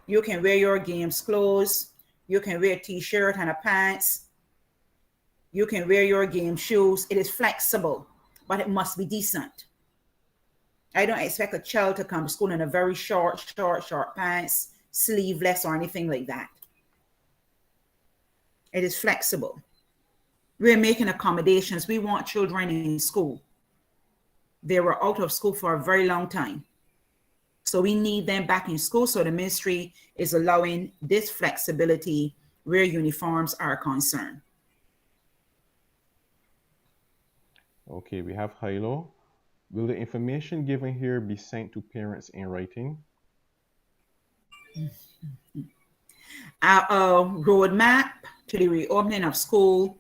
You can wear your games clothes. You can wear a t-shirt and a pants. You can wear your game shoes. It is flexible, but it must be decent. I don't expect a child to come to school in a very short pants, sleeveless or anything like that. It is flexible. We're making accommodations. We want children in school. They were out of school for a very long time. So we need them back in school. So the ministry is allowing this flexibility where uniforms are concerned.
Okay, we have Hilo. Will the information given here be sent to parents in writing?
Our roadmap to the reopening of school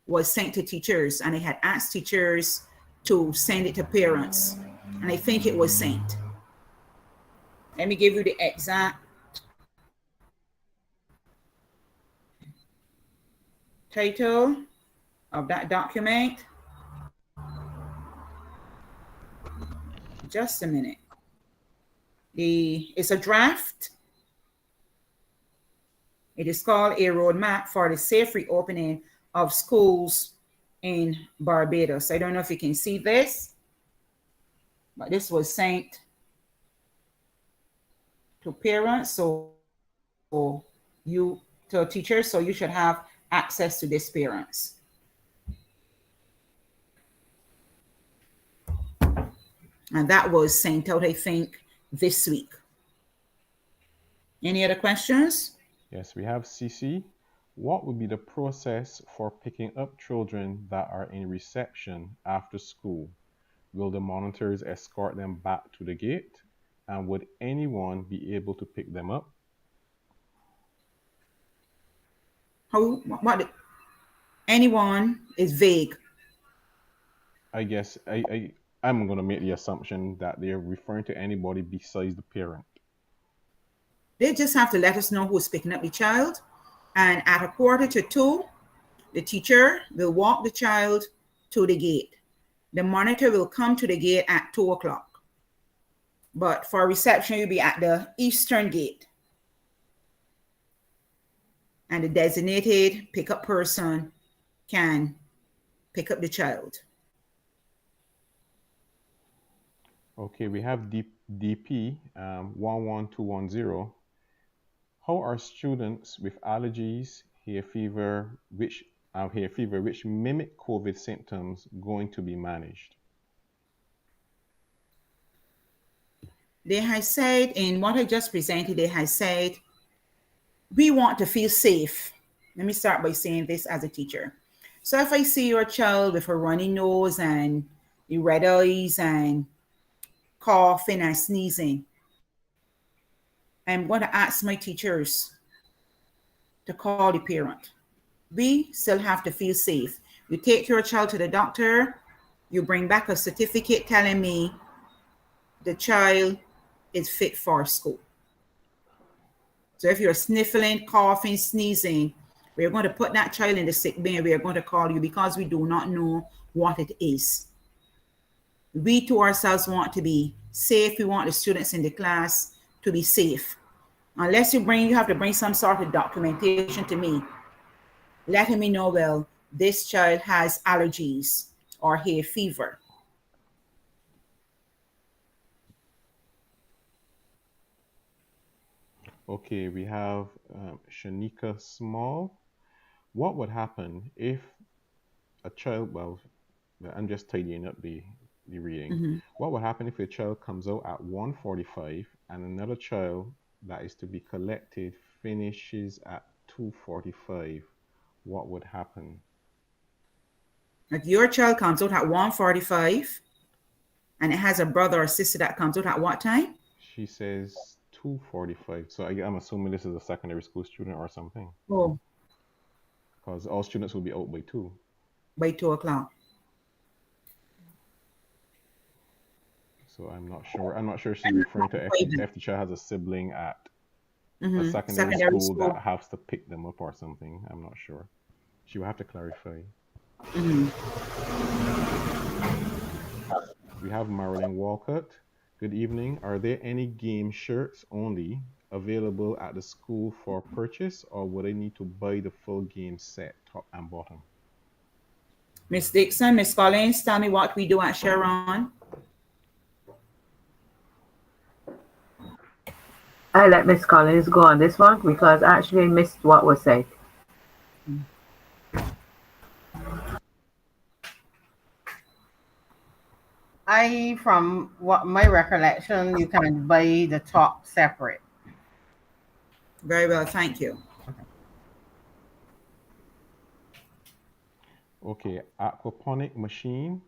was sent to teachers, and they had asked teachers to send it to parents, and I think it was sent. Let me give you the exact title of that document. Just a minute. It's a draft. It is called a roadmap for the safe reopening of schools in Barbados. I don't know if you can see this, but this was sent to parents, so you to teachers, so you should have access to this, parents. And that was sent out, I think, this week. Any other questions?
Yes, we have CC. What would be the process for picking up children that are in reception after school? Will the monitors escort them back to the gate? And would anyone be able to pick them up?
What? Anyone is vague.
I guess I'm going to make the assumption that they're referring to anybody besides the parent.
They just have to let us know who's picking up the child. And at 1:45, the teacher will walk the child to the gate. The monitor will come to the gate at 2:00. But for reception, you'll be at the eastern gate. And the designated pickup person can pick up the child.
Okay, we have DP 11210. How are students with allergies, hay fever, which mimic COVID symptoms going to be managed?
They have said, in what I just presented, they have said, we want to feel safe. Let me start by saying this as a teacher. So if I see your child with a runny nose and the red eyes and coughing and sneezing, I'm going to ask my teachers to call the parent. We still have to feel safe. You take your child to the doctor, you bring back a certificate telling me the child is fit for school. So if you're sniffling, coughing, sneezing, we're going to put that child in the sick bay and we are going to call you because we do not know what it is. We to ourselves want to be safe. We want the students in the class to be safe. Unless you have to bring some sort of documentation to me, letting me know, well, this child has allergies or hay fever.
Okay, we have Shanika Small. What would happen if a child, well, I'm just tidying up the reading.
Mm-hmm.
What would happen if a child comes out at 1:45 and another child that is to be collected finishes at 2:45? What would happen?
If your child comes out at 1:45 and it has a brother or sister that comes out at what time?
She says 2:45. So I'm assuming this is a secondary school student or something.
Oh,
Because all students will be out by 2.
by 2:00.
So I'm not sure. I'm not sure she's referring to if the child has a sibling at a secondary school that has to pick them up or something. I'm not sure. She will have to clarify. We have Marilyn Walcott. Good evening. Are there any game shirts only available at the school for purchase, or would I need to buy the full game set, top and bottom?
Miss Dixon, Miss Collins, tell me what we do at Sharon.
I let Miss Collins go on this one because I actually missed what was said.
From what my recollection, you can buy the top separate.
Very well, thank you.
Okay, aquaponic machine.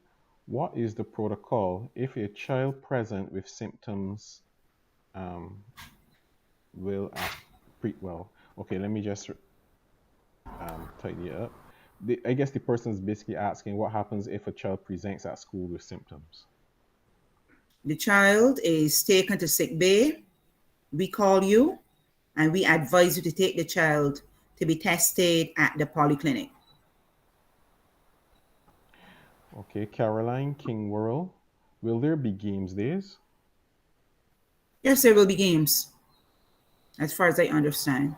What is the protocol if a child present with symptoms will well, okay, let me just tidy it up. I guess the person is basically asking what happens if a child presents at school with symptoms.
The child is taken to sick bay. We call you and we advise you to take the child to be tested at the polyclinic.
Okay, Caroline King World, will there be games days?
Yes, there will be games, as far as I understand.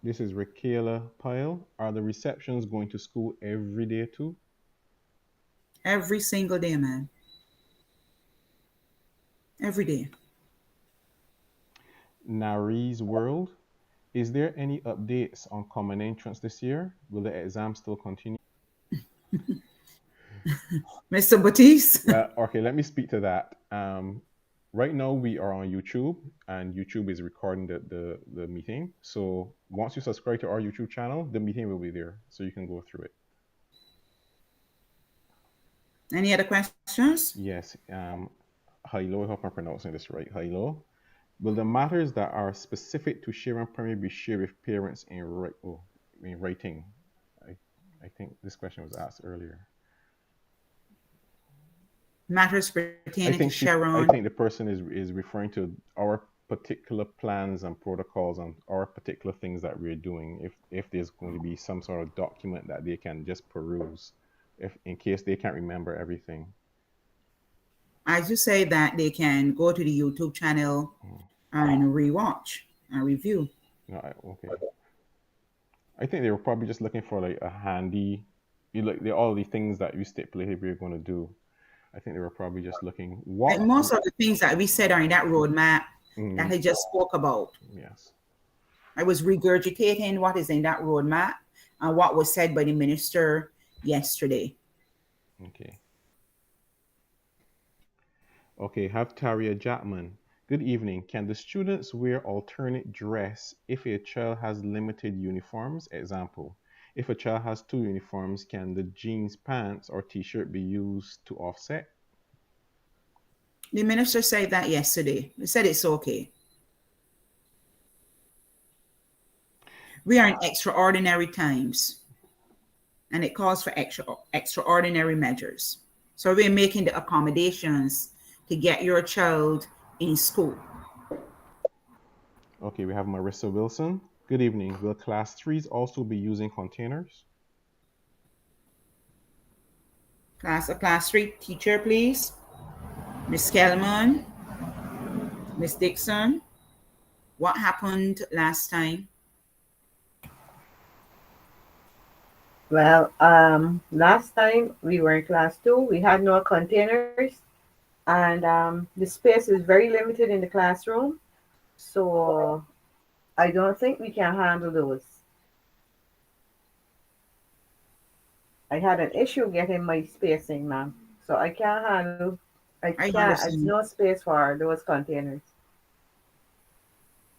This is Rakela Pyle. Are the receptions going to school every day too?
Every single day, man. Every day.
Nari's World, is there any updates on common entrance this year? Will the exam still continue?
Mr. Batiste?
Okay, let me speak to that. Right now we are on YouTube and YouTube is recording the meeting. So once you subscribe to our YouTube channel, the meeting will be there so you can go through it.
Any other questions?
Yes. Hilo, I hope I'm pronouncing this right. Hilo. Will the matters that are specific to Sharon Premier be shared with parents in writing? I think this question was asked earlier.
Matters pertaining to
I
Sharon.
think the person is referring to our particular plans and protocols and our particular things that we're doing. If there's going to be some sort of document that they can just peruse, if in case they can't remember everything.
I just say that they can go to the YouTube channel and rewatch and review.
No, okay. I think they were probably just looking for like a handy, all the things that we stipulated we were going to do. I think they were probably just looking
Like most of the things that we said are in that roadmap that I just spoke about.
Yes.
I was regurgitating what is in that roadmap and what was said by the minister yesterday.
Okay. Okay, have Taria Jackman. Good evening. Can the students wear alternate dress if a child has limited uniforms? Example, if a child has 2 uniforms, can the jeans, pants, or t-shirt be used to offset?
The minister said that yesterday. He said it's okay. We are in extraordinary times, and it calls for extraordinary measures. So we're making the accommodations to get your child in school.
Okay, we have Marissa Wilson. Good evening. Will class 3s also be using containers?
Class 3 teacher, please. Miss Kelman, Miss Dixon. What happened last time?
Well, last time we were in class 2, we had no containers, and the space is very limited in the classroom. So I don't think we can handle those. I had an issue getting my spacing, ma'am. So I can't handle, I can't, there's no space for those containers.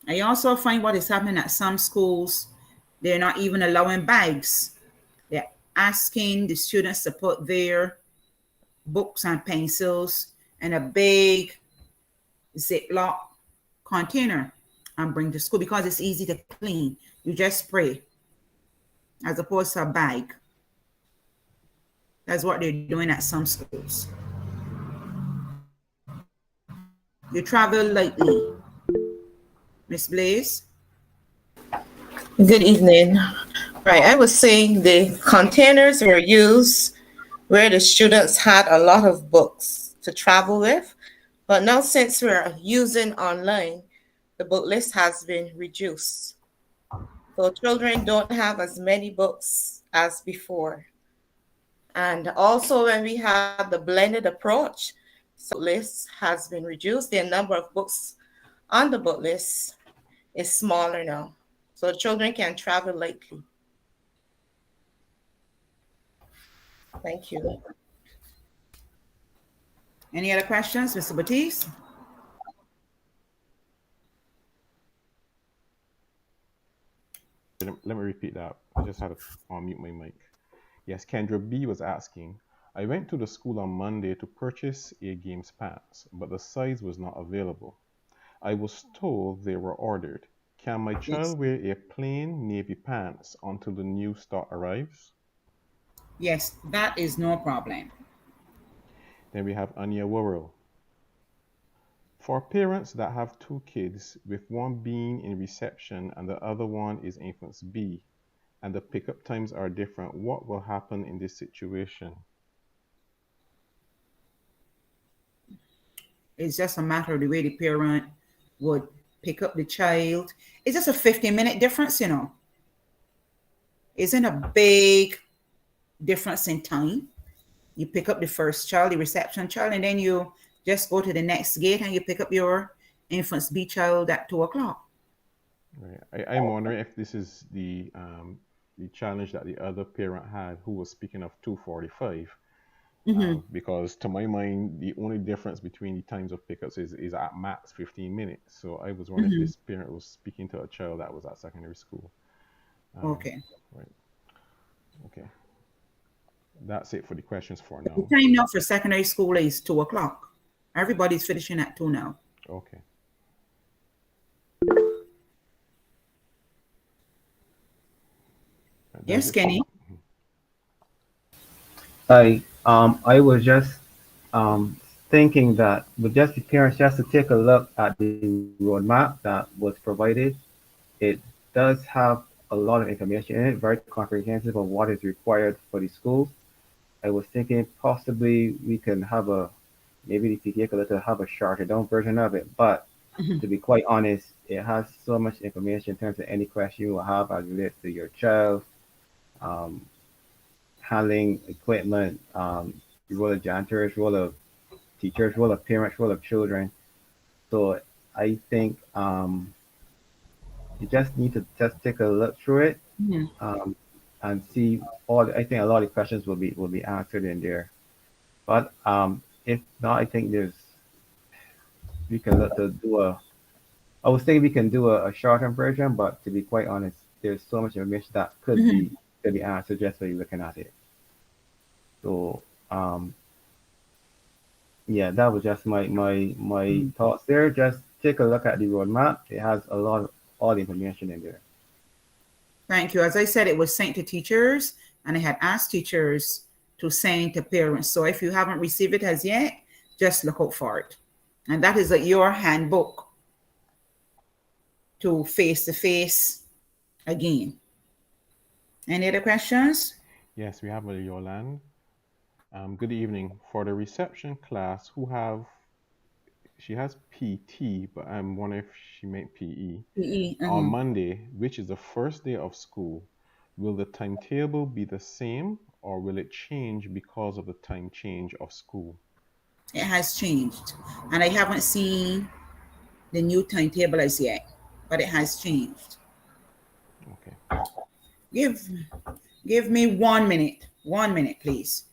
I also find what is happening at some schools, they're not even allowing bags. They're asking the students to put their books and pencils in a big Ziploc container and bring to school because it's easy to clean. You just spray as opposed to a bag. That's what they're doing at some schools. You travel lightly. Miss Blaze?
Good evening. Right, I was saying the containers were used where the students had a lot of books to travel with, but now since we're using online, the book list has been reduced. So children don't have as many books as before. And also when we have the blended approach, so list has been reduced. The number of books on the book list is smaller now. So children can travel lightly. Thank you.
Any other questions, Mr. Batiste?
let me repeat that. I just had to unmute my mic. Yes, Kendra B was asking, I went to the school on Monday to purchase a games pants, but the size was not available. I was told they were ordered. Can my
Yes.
child wear a plain navy pants until the new stock arrives?
Yes, that is no problem.
Then we have Anya Worrell. For parents that have two kids, with one being in reception and the other one is infants B, and the pickup times are different, what will happen in this situation?
It's just a matter of the way the parent would pick up the child. It's just a 15-minute difference, you know. Isn't a big difference in time. You pick up the first child, the reception child, and then you just go to the next gate and you pick up your infants B child at 2 o'clock.
Right. I'm wondering if this is the challenge that the other parent had, who was speaking of 2:45. Because to my mind, the only difference between the times of pickups is at max 15 minutes. So I was wondering if this parent was speaking to a child that was at secondary school.
Okay.
Right. Okay. That's it for the questions for
The
now.
time now for secondary school is 2 o'clock. Everybody's finishing at 2 now.
Okay.
Yes, Kenny.
I was just thinking that with just the parents just to take a look at the roadmap that was provided, it does have a lot of information in it, very comprehensive of what is required for the schools. I was thinking possibly we can have maybe if you take a look to have a shorter down version of it, but to be quite honest, it has so much information in terms of any question you will have as relates to your child, handling equipment, the role of janitors, role of teachers, role of parents, role of children. So I think you just need to just take a look through it and see I think a lot of questions will be answered in there. But if not, I think we can look to do I was thinking we can do a shortened version, but to be quite honest, there's so much information that could be answered just by looking at it. So yeah, that was just my thoughts there. Just take a look at the roadmap. It has all the information in there.
Thank you. As I said, it was sent to teachers, and I had asked teachers to send to parents. So if you haven't received it as yet, just look out for it. And that is your handbook to face-to-face again. Any other questions?
Yes, we have a Yolande. Good evening. For the reception class, she has PT, but I'm wondering if she meant PE.
PE.
On Monday, which is the first day of school, will the timetable be the same or will it change because of the time change of school?
It has changed, and I haven't seen the new timetable as yet, but it has changed.
Okay.
Give me 1 minute. 1 minute, please.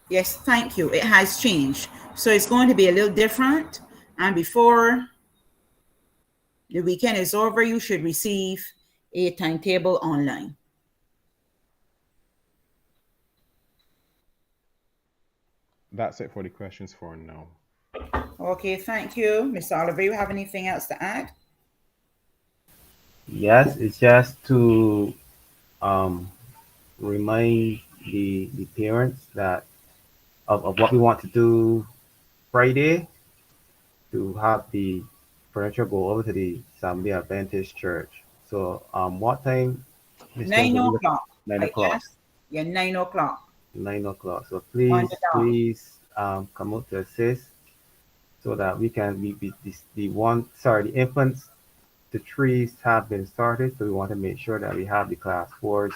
Yes, thank you. It has changed. So it's going to be a little different. And before the weekend is over, you should receive a timetable online.
That's it for the questions for now.
Okay, thank you. Mr. Oliver, you have anything else to add?
Yes, it's just to remind the parents that of what we want to do Friday, to have the furniture go over to the Assembly Adventist Church. So what time?
9 o'clock.
9 o'clock.
Yeah, 9 o'clock.
9 o'clock. So please come out to assist so that we can the infants, the trees have been started. So we want to make sure that we have the class 4s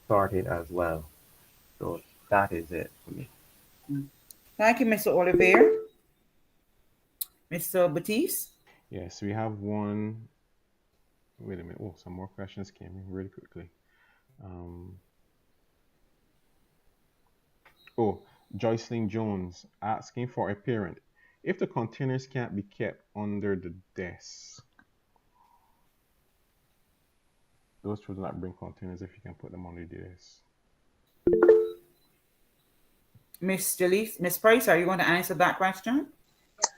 started as well. So that is it for me.
Thank you, Mr. Oliver. Mr. Batiste?
Yes, we have one. Wait a minute. Oh, some more questions came in really quickly. Um, oh, Joycelyn Jones asking for a parent. If the containers can't be kept under the desk, those children that bring containers, if you can put them under the desk.
Miss Price, are you going to answer that question?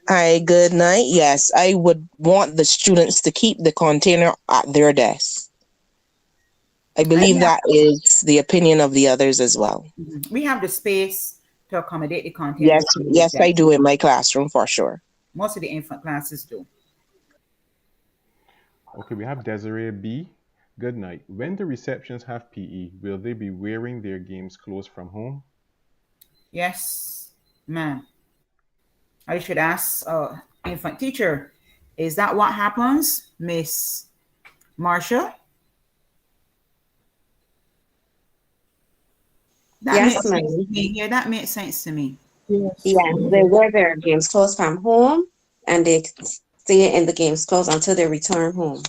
Hi, good night. Yes, I would want the students to keep the container at their desk. I believe that is the opinion of the others as well.
We have the space to accommodate the
Yes,
containers.
yes, I do in my classroom for sure.
Most of the infant classes do.
Okay, we have Desiree B. Good night. When the receptions have PE, will they be wearing their games clothes from home?
Yes, ma'am. I should ask infant teacher, is that what happens, Miss Marsha?
Yes, ma'am.
Yeah, that makes sense to me.
Yes, they wear their games clothes from home and they stay in the games clothes until they return home.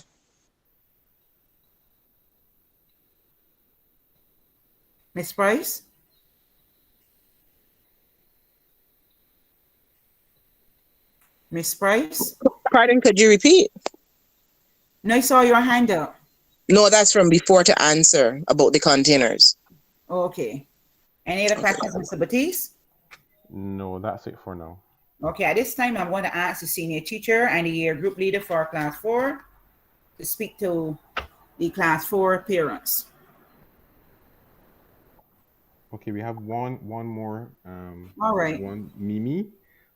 Miss Price? Miss Price?
Pardon, could you repeat?
No, I saw your hand up.
No, that's from before to answer about the containers.
Okay. Any other questions, Mr. Batiste?
No, that's it for now.
Okay, at this time, I'm going to ask the senior teacher and the group leader for class 4 to speak to the class 4 parents.
Okay, we have one more.
All right.
One, Mimi.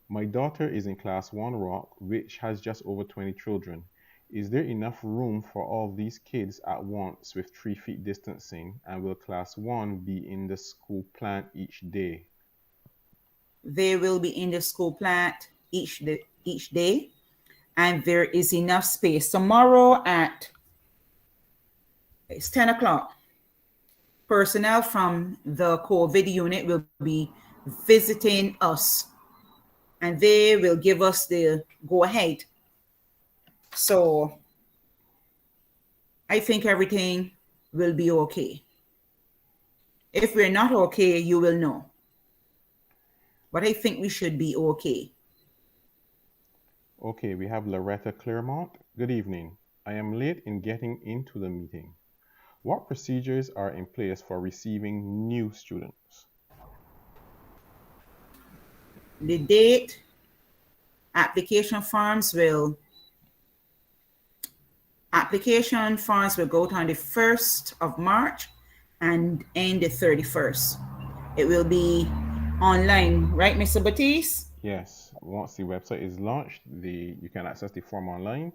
My daughter is in class 1 Rock, which has just over 20 children. Is there enough room for all these kids at once with 3 feet distancing? And will class 1 be in the school plant each day?
They will be in the school plant each day, and there is enough space. Tomorrow it's 10 o'clock. Personnel from the COVID unit will be visiting us, and they will give us the go ahead. So I think everything will be okay. If we're not okay, you will know. But I think we should be okay.
Okay, we have Loretta Claremont. Good evening. I am late in getting into the meeting. What procedures are in place for receiving new students?
The date, application forms will go out on the 1st of March and end the 31st. It will be online, right, Mr. Batiste?
Yes. Once the website is launched, you can access the form online,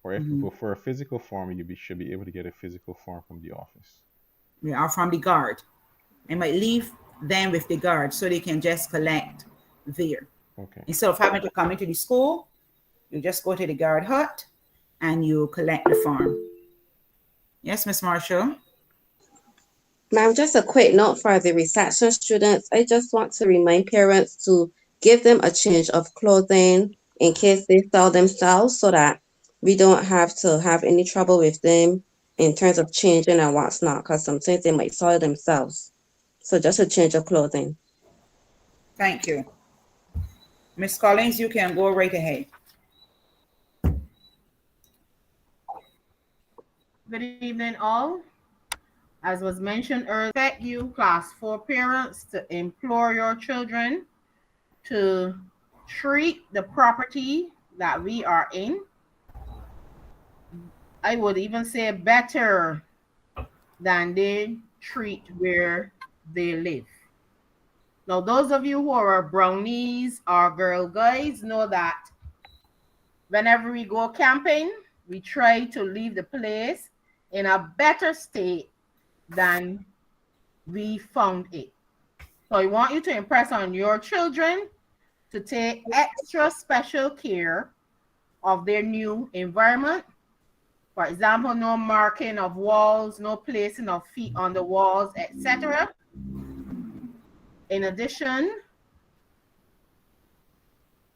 or if you prefer a physical form, you should be able to get a physical form from the office.
We are from the guard. I might leave them with the guard so they can just collect there.
Okay.
Instead of having to come into the school, you just go to the guard hut and you collect the form. Yes, Miss Marshall?
Ma'am, just a quick note for the reception students. I just want to remind parents to give them a change of clothing in case they sell themselves so that we don't have to have any trouble with them in terms of changing and what's not, because sometimes they might sell themselves. So just a change of clothing.
Thank you. Miss Collins, you can go right ahead.
Good evening, all. As was mentioned earlier, I expect you, class 4 parents, to implore your children to treat the property that we are in, I would even say, better than they treat where they live. Now, those of you who are brownies or girl guides know that whenever we go camping, we try to leave the place in a better state than we found it. So I want you to impress on your children to take extra special care of their new environment. For example, no marking of walls, no placing of feet on the walls, etc. In addition,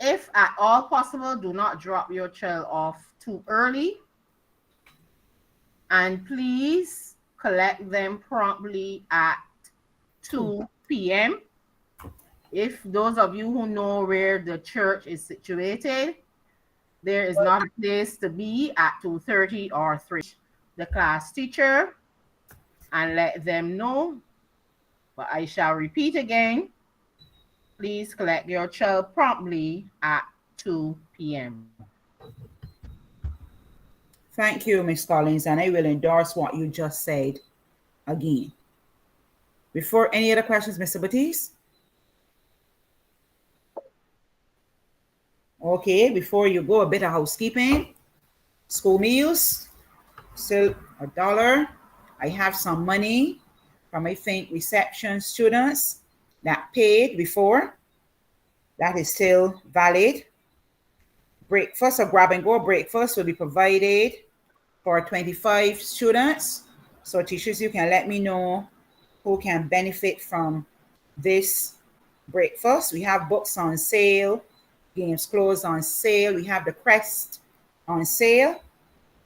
if at all possible, do not drop your child off too early. And please collect them promptly at 2 p.m. If those of you who know where the church is situated, there is not a place to be at 2:30 or 3. The class teacher and let them know. But I shall repeat again. Please collect your child promptly at 2 p.m.
Thank you, Ms. Collins, and I will endorse what you just said again. Before any other questions, Mr. Batiste? Okay, before you go, a bit of housekeeping. School meals, still $1. I have some money from, I think, reception students that paid before. That is still valid. Breakfast or grab and go breakfast will be provided for 25 students. So teachers, you can let me know who can benefit from this breakfast. We have books on sale, games clothes on sale. We have the crest on sale,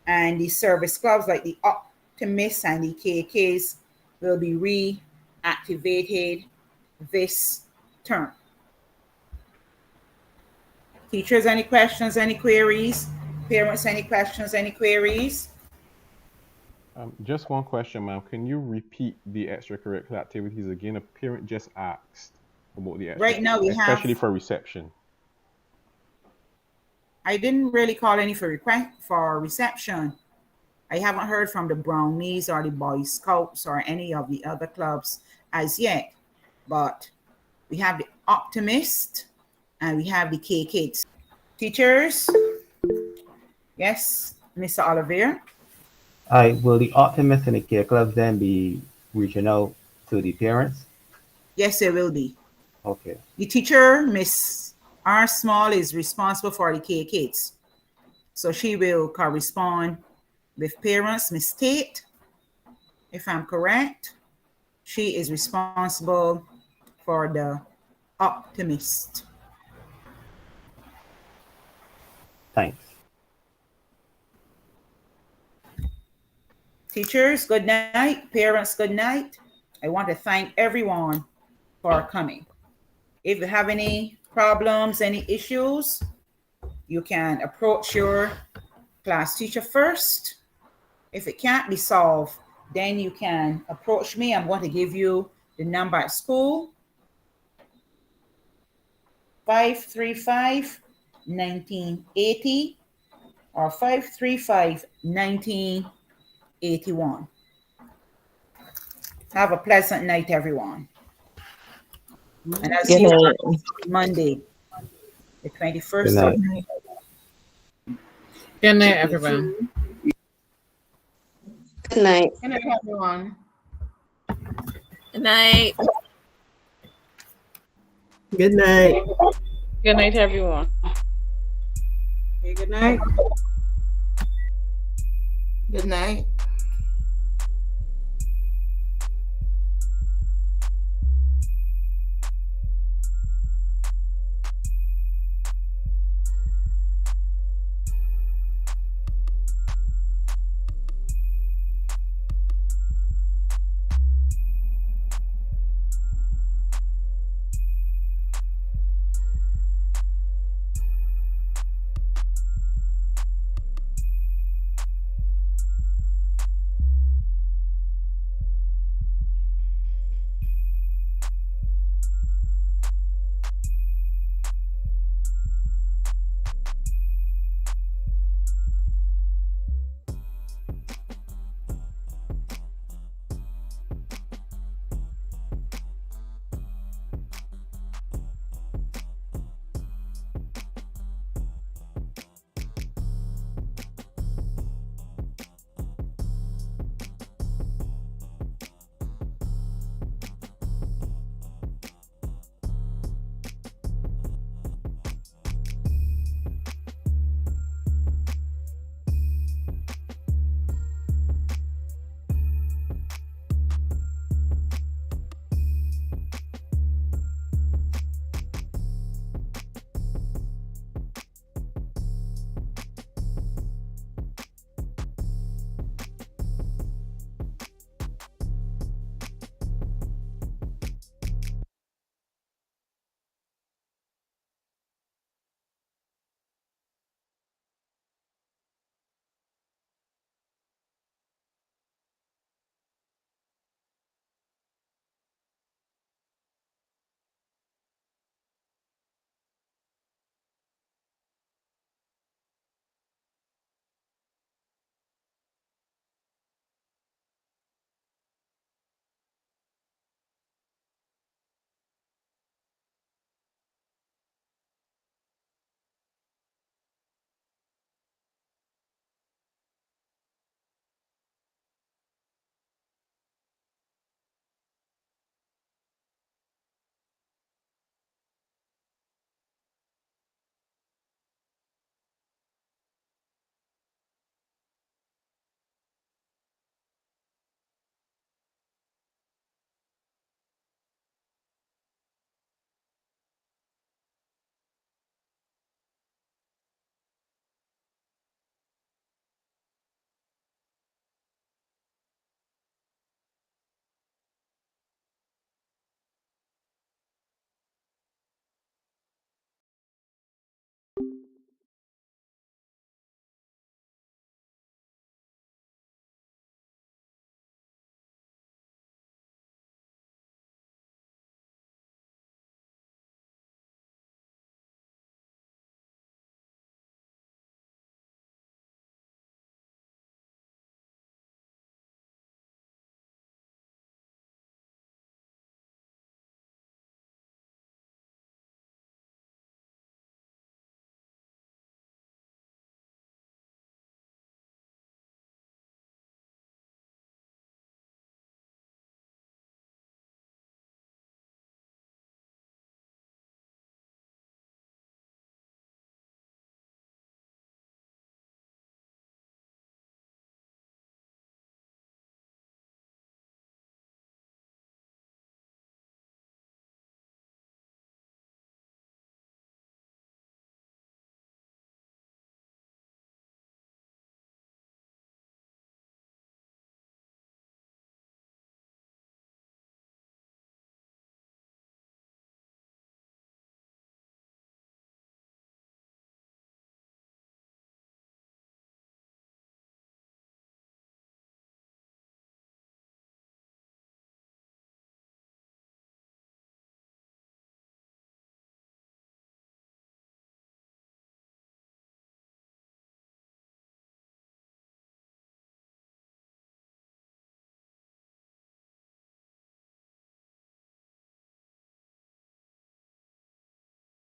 and the service clubs like the Optimists and the KKs will be reactivated this term. Teachers, any questions, any queries? Parents, any questions, any queries?
Just one question, ma'am. Can you repeat the extracurricular activities again? A parent just asked about the
Right now we
especially
have,
for reception.
I didn't really call any for reception. I haven't heard from the Brownies or the Boy Scouts or any of the other clubs as yet, but we have the Optimist and we have the K Kids. Teachers? Yes, Mr. Oliver?
Will the Optimists and the Care Clubs then be reaching out to the parents?
Yes, there will be.
Okay.
The teacher, Miss R. Small, is responsible for the K Kids. So she will correspond with parents. Miss Tate, if I'm correct, she is responsible for the Optimist.
Thanks.
Teachers, good night. Parents, good night. I want to thank everyone for coming. If you have any problems, any issues, you can approach your class teacher first. If it can't be solved, then you can approach me. I'm going to give you the number at school. 535-1980 or 535-1981. Have a pleasant night, everyone. And I'll see you on Monday, the 21st.
Good night.
Good night, everyone.
Good night.
Good night, everyone.
Good night.
Good night.
Good night, everyone.
Okay, good night.
Good night.